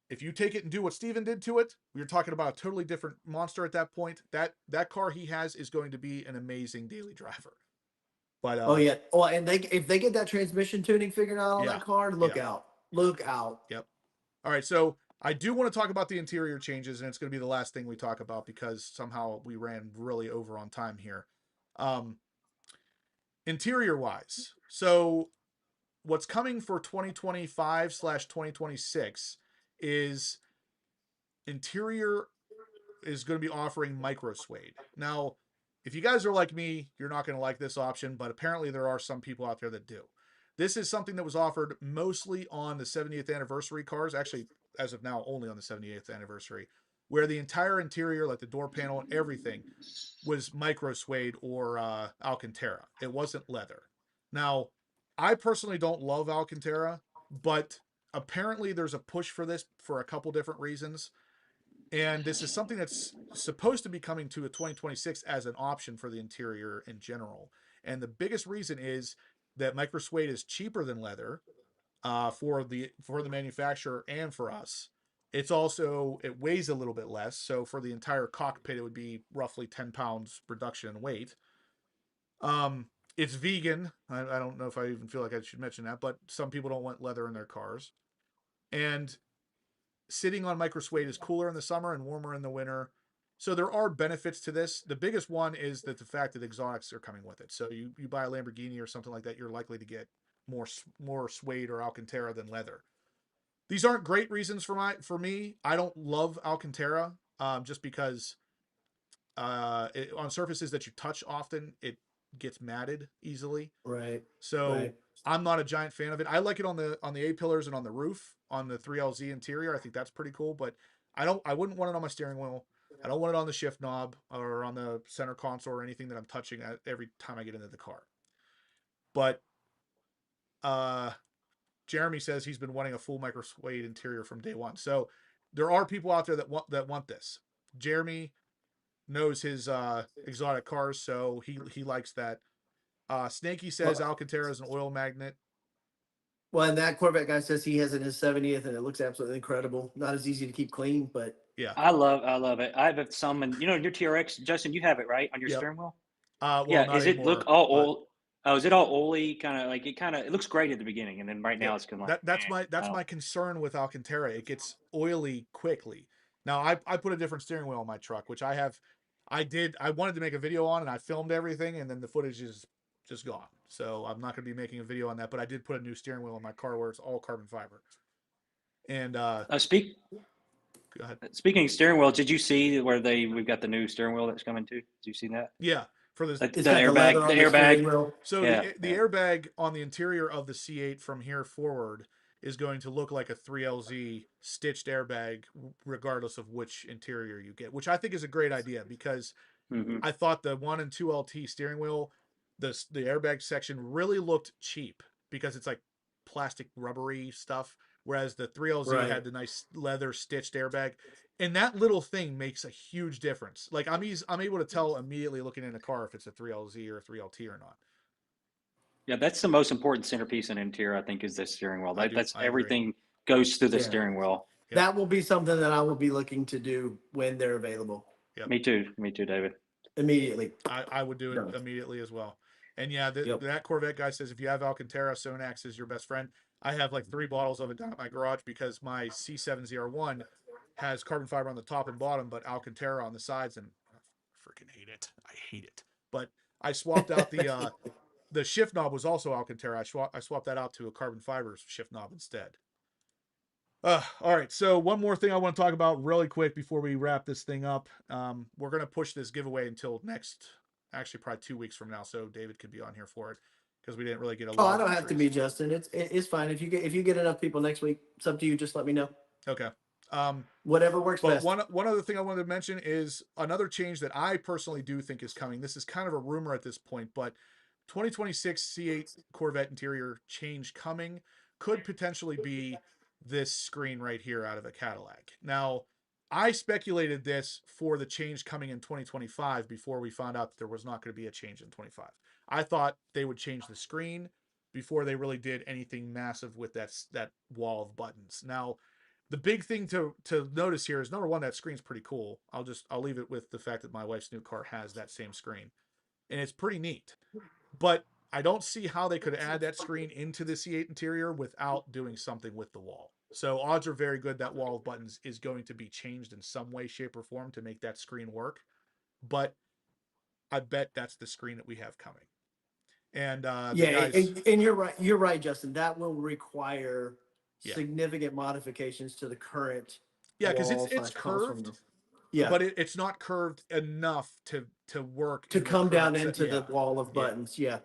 S1: If you take it and do what Steven did to it, we are talking about a totally different monster at that point. That car he has is going to be an amazing daily driver. But
S2: Oh yeah. Oh, and if they get that transmission tuning figured out on
S1: yeah,
S2: that car, look out. Look out.
S1: Yep. All right, so I do want to talk about the interior changes, and it's going to be the last thing we talk about because somehow we ran really over on time here. Um, interior wise, so what's coming for 2025/2026 is interior is going to be offering micro suede. Now, if you guys are like me, you're not going to like this option, but apparently there are some people out there that do. This is something that was offered mostly on the 70th anniversary cars, actually, as of now, only on the 70th anniversary, where the entire interior, like the door panel and everything, was micro suede or Alcantara. It wasn't leather. Now, I personally don't love Alcantara, but apparently there's a push for this for a couple different reasons. And this is something that's supposed to be coming to a 2026 as an option for the interior in general. And the biggest reason is that micro suede is cheaper than leather for the manufacturer and for us. It's also, it weighs a little bit less. So for the entire cockpit, it would be roughly 10 pounds reduction in weight. It's vegan. I don't know if I even feel like I should mention that, but some people don't want leather in their cars. And sitting on micro suede is cooler in the summer and warmer in the winter. So there are benefits to this. The biggest one is that the fact that exotics are coming with it. So you buy a Lamborghini or something like that, you're likely to get more suede or Alcantara than leather. These aren't great reasons for me. I don't love Alcantara just because on surfaces that you touch often, it gets matted easily.
S2: Right.
S1: So
S2: Right.
S1: I'm not a giant fan of it. I like it on the A pillars and on the roof on the 3LZ interior. I think that's pretty cool, but I wouldn't want it on my steering wheel. I don't want it on the shift knob or on the center console or anything that I'm touching every time I get into the car. But uh Jeremy says he's been wanting a full micro suede interior from day one. So there are people out there that want this. Jeremy knows his exotic cars, so he likes that. Snakey says
S2: Well,
S1: Alcantara is an oil magnet.
S2: and that Corvette guy says he has it in his 70th, and it looks absolutely incredible. Not as easy to keep clean, but
S1: Yeah.
S3: I love it. I have some, and your TRX, Justin, you have it right on your
S1: Yep.
S3: steering wheel.
S1: Well,
S3: Yeah,
S1: not
S3: is it look
S1: anymore.
S3: all
S1: But
S3: old? Oh, is it all oily? It looks great at the beginning, and then right now
S1: yep.
S3: it's kind of like,
S1: That's my concern with Alcantara. It gets oily quickly. Now I put a different steering wheel on my truck, which I wanted to make a video on, and I filmed everything, and then the footage is just gone. So I'm not going to be making a video on that, but I did put a new steering wheel on my car where it's all carbon fiber. And
S3: speak.
S1: go ahead.
S3: Speaking of steering wheel, did you see where we've got the new steering wheel that's coming to? Did you see that?
S1: Yeah, for the
S3: The
S2: it's got the leather
S3: the
S2: on the steering
S3: airbag.
S2: wheel.
S1: so
S3: Yeah,
S1: the airbag on the interior of the C8 from here forward is going to look like a 3LZ stitched airbag, regardless of which interior you get, which I think is a great idea because
S3: hmm
S1: I thought the 1 and 2LT steering wheel, the airbag section really looked cheap because it's like plastic rubbery stuff, whereas the 3LZ
S2: Right.
S1: had the nice leather stitched airbag. And that little thing makes a huge difference. Like I'm able to tell immediately looking in a car if it's a 3LZ or a 3LT or not.
S3: Yeah, that's the most important centerpiece in interior, I think, is the steering wheel. That's
S1: I agree.
S3: everything goes through the
S2: Yeah.
S3: steering wheel.
S1: Yep.
S2: That will be something that I will be looking to do when they're available.
S1: Yep.
S3: Me too, David.
S2: Immediately.
S1: I would do it
S2: Done.
S1: immediately as well. And yeah,
S2: Yep.
S1: that Corvette guy says if you have Alcantara, Sonax is your best friend. I have like 3 bottles of it down at my garage because my C7ZR1 has carbon fiber on the top and bottom, but Alcantara on the sides, and I freaking hate it. I hate it. But I swapped out the shift knob was also Alcantara. I swapped that out to a carbon fiber shift knob instead. All right. So one more thing I want to talk about really quick before we wrap this thing up. We're going to push this giveaway until actually probably 2 weeks from now. So David could be on here for it because we didn't really get a
S2: Oh,
S1: lot
S2: I
S1: of
S2: don't have to
S1: entries.
S2: be Justin. It's fine. If you get enough people next week, it's up to you. Just let me know.
S1: Okay.
S2: Whatever works
S1: But
S2: best.
S1: one other thing I wanted to mention is another change that I personally do think is coming. This is kind of a rumor at this point, but 2026 C8 Corvette interior change coming could potentially be this screen right here out of a Cadillac. Now, I speculated this for the change coming in 2025 before we found out that there was not going to be a change in 25. I thought they would change the screen before they really did anything massive with that wall of buttons. Now, the big thing to notice here is, number one, that screen's pretty cool. I'll leave it with the fact that my wife's new car has that same screen, and it's pretty neat. But I don't see how they could add that screen into the C8 interior without doing something with the wall. So odds are very good that wall of buttons is going to be changed in some way, shape, or form to make that screen work. But I bet that's the screen that we have coming. And the
S2: Yeah,
S1: guys,
S2: and you're right, Justin. That will require
S1: Yeah.
S2: significant modifications to the current
S1: yeah, because
S2: wall
S1: it's
S2: slash console.
S1: curved,
S2: Yeah,
S1: but it's not curved enough to work
S2: to
S1: in the
S2: come down
S1: current
S2: into the wall of
S1: Yeah.
S2: buttons. Yeah.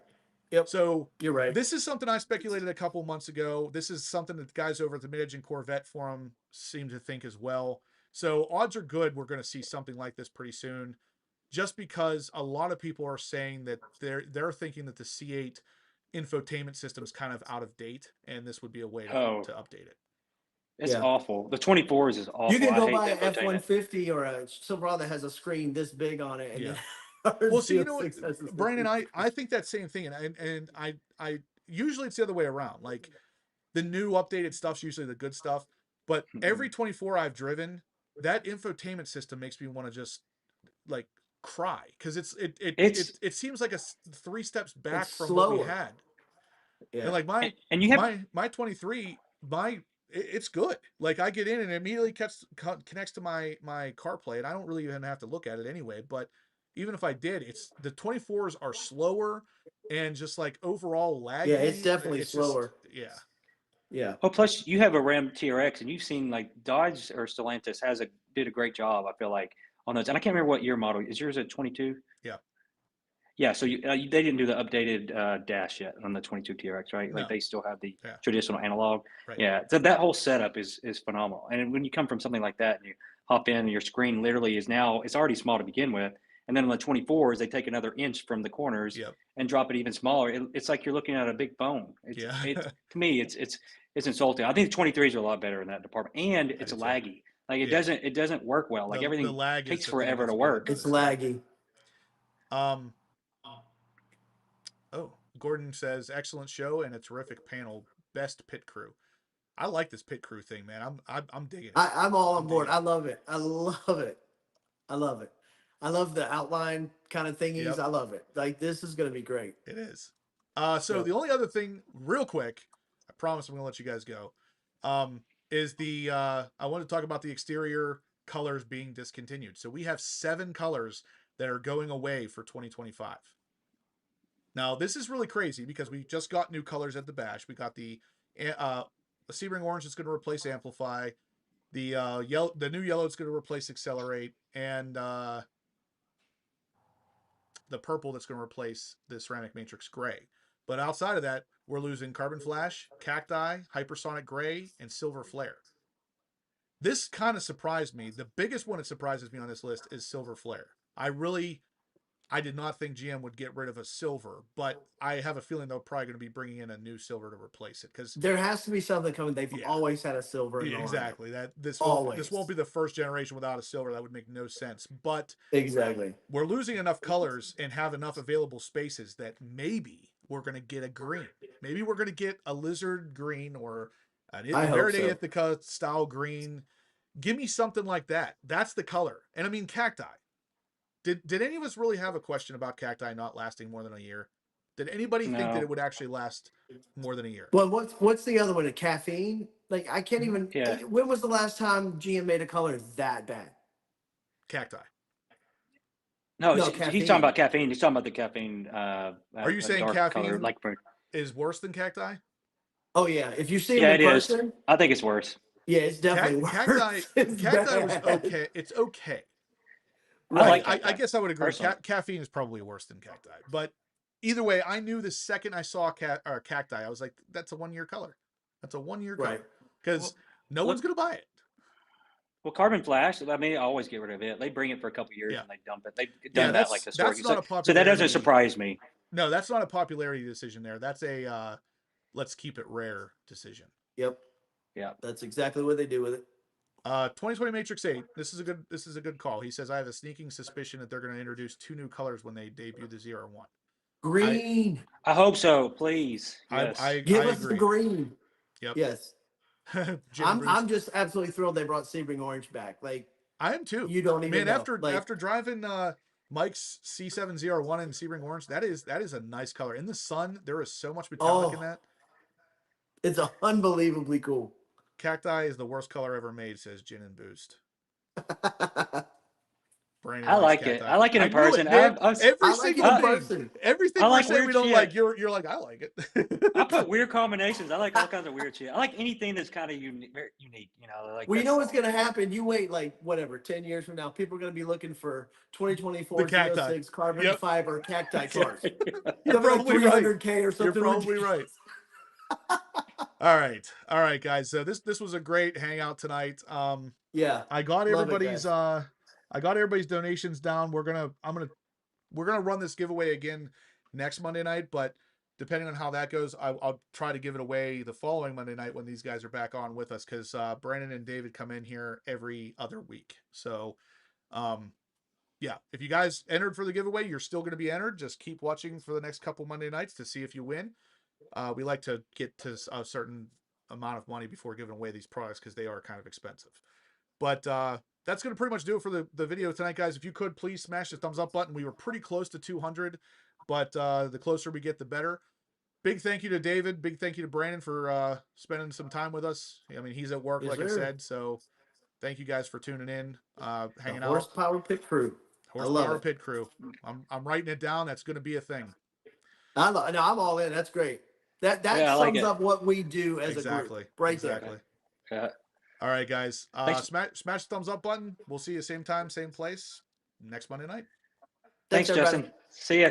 S2: Yep.
S1: So
S2: You're right.
S1: this is something I speculated a couple months ago. This is something that the guys over at the Mid-Engine Corvette forum seem to think as well. So odds are good we're going to see something like this pretty soon, just because a lot of people are saying that they're thinking that the C8 infotainment system is kind of out of date, and this would be a way to update it.
S3: It's
S2: Yeah.
S3: awful. The 24s is awful.
S2: You can
S3: I
S2: go
S3: hate
S2: buy
S3: the
S2: an
S3: infotainment.
S2: F-150 or a Silverado that has a screen this big on it. And
S1: Yeah.
S2: then
S1: Well, see, you know what,
S2: Z06 has this
S1: Brian, and
S2: big-
S1: I think that same thing, and I usually it's the other way around. Like, the new updated stuff's usually the good stuff, but every 24 I've driven, that infotainment system makes me want to just like cry, because it seems like 3 steps back
S2: It's
S1: from what we
S2: slower.
S1: had.
S2: Yeah.
S1: And like
S3: and you have
S1: my 23, it's good. Like, I get in and it immediately connects to my CarPlay, and I don't really even have to look at it anyway. But even if I did, it's the 24s are slower and just like overall laggy.
S2: Yeah, it's definitely
S1: just-
S2: slower.
S1: yeah.
S2: Yeah.
S3: Well, plus you have a Ram TRX, and you've seen like Dodge or Stellantis did a great job. I feel like on those, and I can't remember what year model is yours. At 22?
S1: Yeah.
S3: Yeah. So they didn't do the updated dash yet on the 22 TRX, right?
S1: No.
S3: Like they still have the
S1: Yeah.
S3: traditional analog.
S1: Right.
S3: Yeah. So that whole setup is phenomenal. And when you come from something like that, and you hop in, and your screen literally is now it's already small to begin with. And then on the 24s, they take another inch from the corners
S1: Yep.
S3: and drop it even smaller. It's like you're looking at a big phone.
S1: Yeah.
S3: To me, it's insulting. I think the 23s are a lot better in that department, and it's
S1: do too.
S3: laggy. Like
S1: Yeah.
S3: it doesn't work well. Like
S1: The
S3: everything
S1: lag
S3: takes
S1: is the thing
S3: forever
S1: that's
S3: to
S1: bad
S3: work.
S1: about
S2: It's
S1: it.
S2: laggy.
S1: Oh, Gordon says, excellent show and a terrific panel. Best pit crew. I like this pit crew thing, man. I'm digging it.
S2: I'm all on board.
S1: digging
S2: I love it. I love it. I love it. I love the outline kind of thingies.
S1: Yep.
S2: I love it. Like, this is going to be great.
S1: It is. So
S2: Yep.
S1: the only other thing, real quick, I promise I'm gonna let you guys go, is I want to talk about the exterior colors being discontinued. So we have 7 colors that are going away for 2025. Now, this is really crazy because we just got new colors at the bash. We got the Sebring orange that's going to replace Amplify, the new yellow is going to replace Accelerate, and the purple that's going to replace the ceramic matrix gray. But outside of that, we're losing Carbon Flash, Cacti, Hypersonic Gray, and Silver Flare. This kind of surprised me. The biggest one that surprises me on this list is Silver Flare. I did not think GM would get rid of a silver, but I have a feeling they're probably going to be bringing in a new silver to replace it, because
S2: There has to be something coming. They've always had a silver in the lineup.
S1: exactly this
S2: Always.
S1: won't be the first generation without a silver. That would make no sense. But
S2: Exactly.
S1: we're losing enough colors and have enough available spaces that maybe we're going to get a green. Maybe we're going to get a lizard green or an Verde
S2: so.
S1: Ithaca style green. Give me something like that. That's the color. And I mean, Cacti. Did any of us really have a question about Cacti not lasting more than a year? Did anybody think that
S3: No.
S1: it would actually last more than a year?
S2: Well, what's the other one? A caffeine? Like, I can't even.
S3: Yeah.
S2: When was the last time GM made a color that bad?
S1: Cacti.
S3: No,
S2: No,
S3: he's
S2: caffeine.
S3: talking about caffeine. He's talking about the caffeine.
S1: Are you saying
S3: dark
S1: caffeine
S3: color, like
S1: is worse than Cacti?
S2: Oh yeah, if you see him
S3: yeah,
S2: in
S3: it is.
S2: person,
S3: I think it's worse.
S2: yeah, it's definitely worse. It's
S1: Cacti was
S2: bad.
S1: okay. It's okay.
S3: I like
S1: I
S3: Cacti,
S1: guess I would agree.
S3: personally.
S1: Caffeine is probably worse than Cacti, but either way, I knew the second I saw Cacti, I was like, "That's a 1-year color. That's a 1-year color."
S2: Right.
S1: Because no one's gonna buy it.
S3: Well, Carbon Flash, I mean, I always get rid of it. They bring it for a couple years
S1: Yeah.
S3: and they dump it. They've done that like
S1: that's
S3: historically.
S1: not a
S3: So that doesn't
S1: popularity.
S3: surprise me.
S1: No, that's not a popularity decision there. That's a let's keep it rare decision.
S2: Yep.
S3: Yeah.
S2: That's exactly what they do with it.
S1: 2020 Matrix 8. This is a good call. He says I have a sneaking suspicion that they're going to introduce 2 new colors when they debut the Z01.
S2: Green.
S3: I hope so, please. Yes.
S2: Give
S1: I
S2: us the
S1: agree.
S2: green.
S1: Yep.
S2: Yes.
S1: Jim Bruce.
S2: I'm just absolutely thrilled they brought Sebring Orange back. Like,
S1: I am too.
S2: you don't even know.
S1: After driving Mike's C701 and Sebring Orange, that is a nice color. In the sun, there is so much metallic in that.
S2: It's unbelievably cool.
S1: Cacti is the worst color ever made, says Gin and Boost. Brandon
S3: I like
S1: Cacti.
S3: it. I like it in person.
S1: Everything we say we don't like, you're like, I like it.
S3: I put weird combinations. I like all kinds of weird shit. I like anything that's kind of unique. You know, like.
S2: Well, you know what's going to happen? You wait, like, whatever, 10 years from now, people are going to be looking for 2024 Z06 carbon fiber cacti cars.
S1: You're probably right.
S2: $300K or something.
S1: You're probably right. All right, guys. So this was a great hangout tonight.
S2: Yeah,
S1: I got everybody's donations down. We're gonna run this giveaway again next Monday night, but depending on how that goes, I'll try to give it away the following Monday night when these guys are back on with us, because Brandon and David come in here every other week. So yeah, if you guys entered for the giveaway, you're still going to be entered. Just keep watching for the next couple Monday nights to see if you win. We like to get to a certain amount of money before giving away these products, because they are kind of expensive. But that's going to pretty much do it for the video tonight, guys. If you could, please smash the thumbs up button. We were pretty close to 200, but the closer we get, the better. Big thank you to David. Big thank you to Brandon for spending some time with us. I mean, he's at work, like I said. So thank you guys for tuning in, hanging out.
S2: Horsepower Pit Crew.
S1: Horsepower Pit Crew. I'm writing it down. That's going to be a thing.
S2: I'm all in. That's great. That sums up what we do as a group. Right there.
S3: Yeah.
S1: All right, guys. Smash the thumbs up button. We'll see you same time, same place next Monday night.
S3: Thanks, Justin. See ya.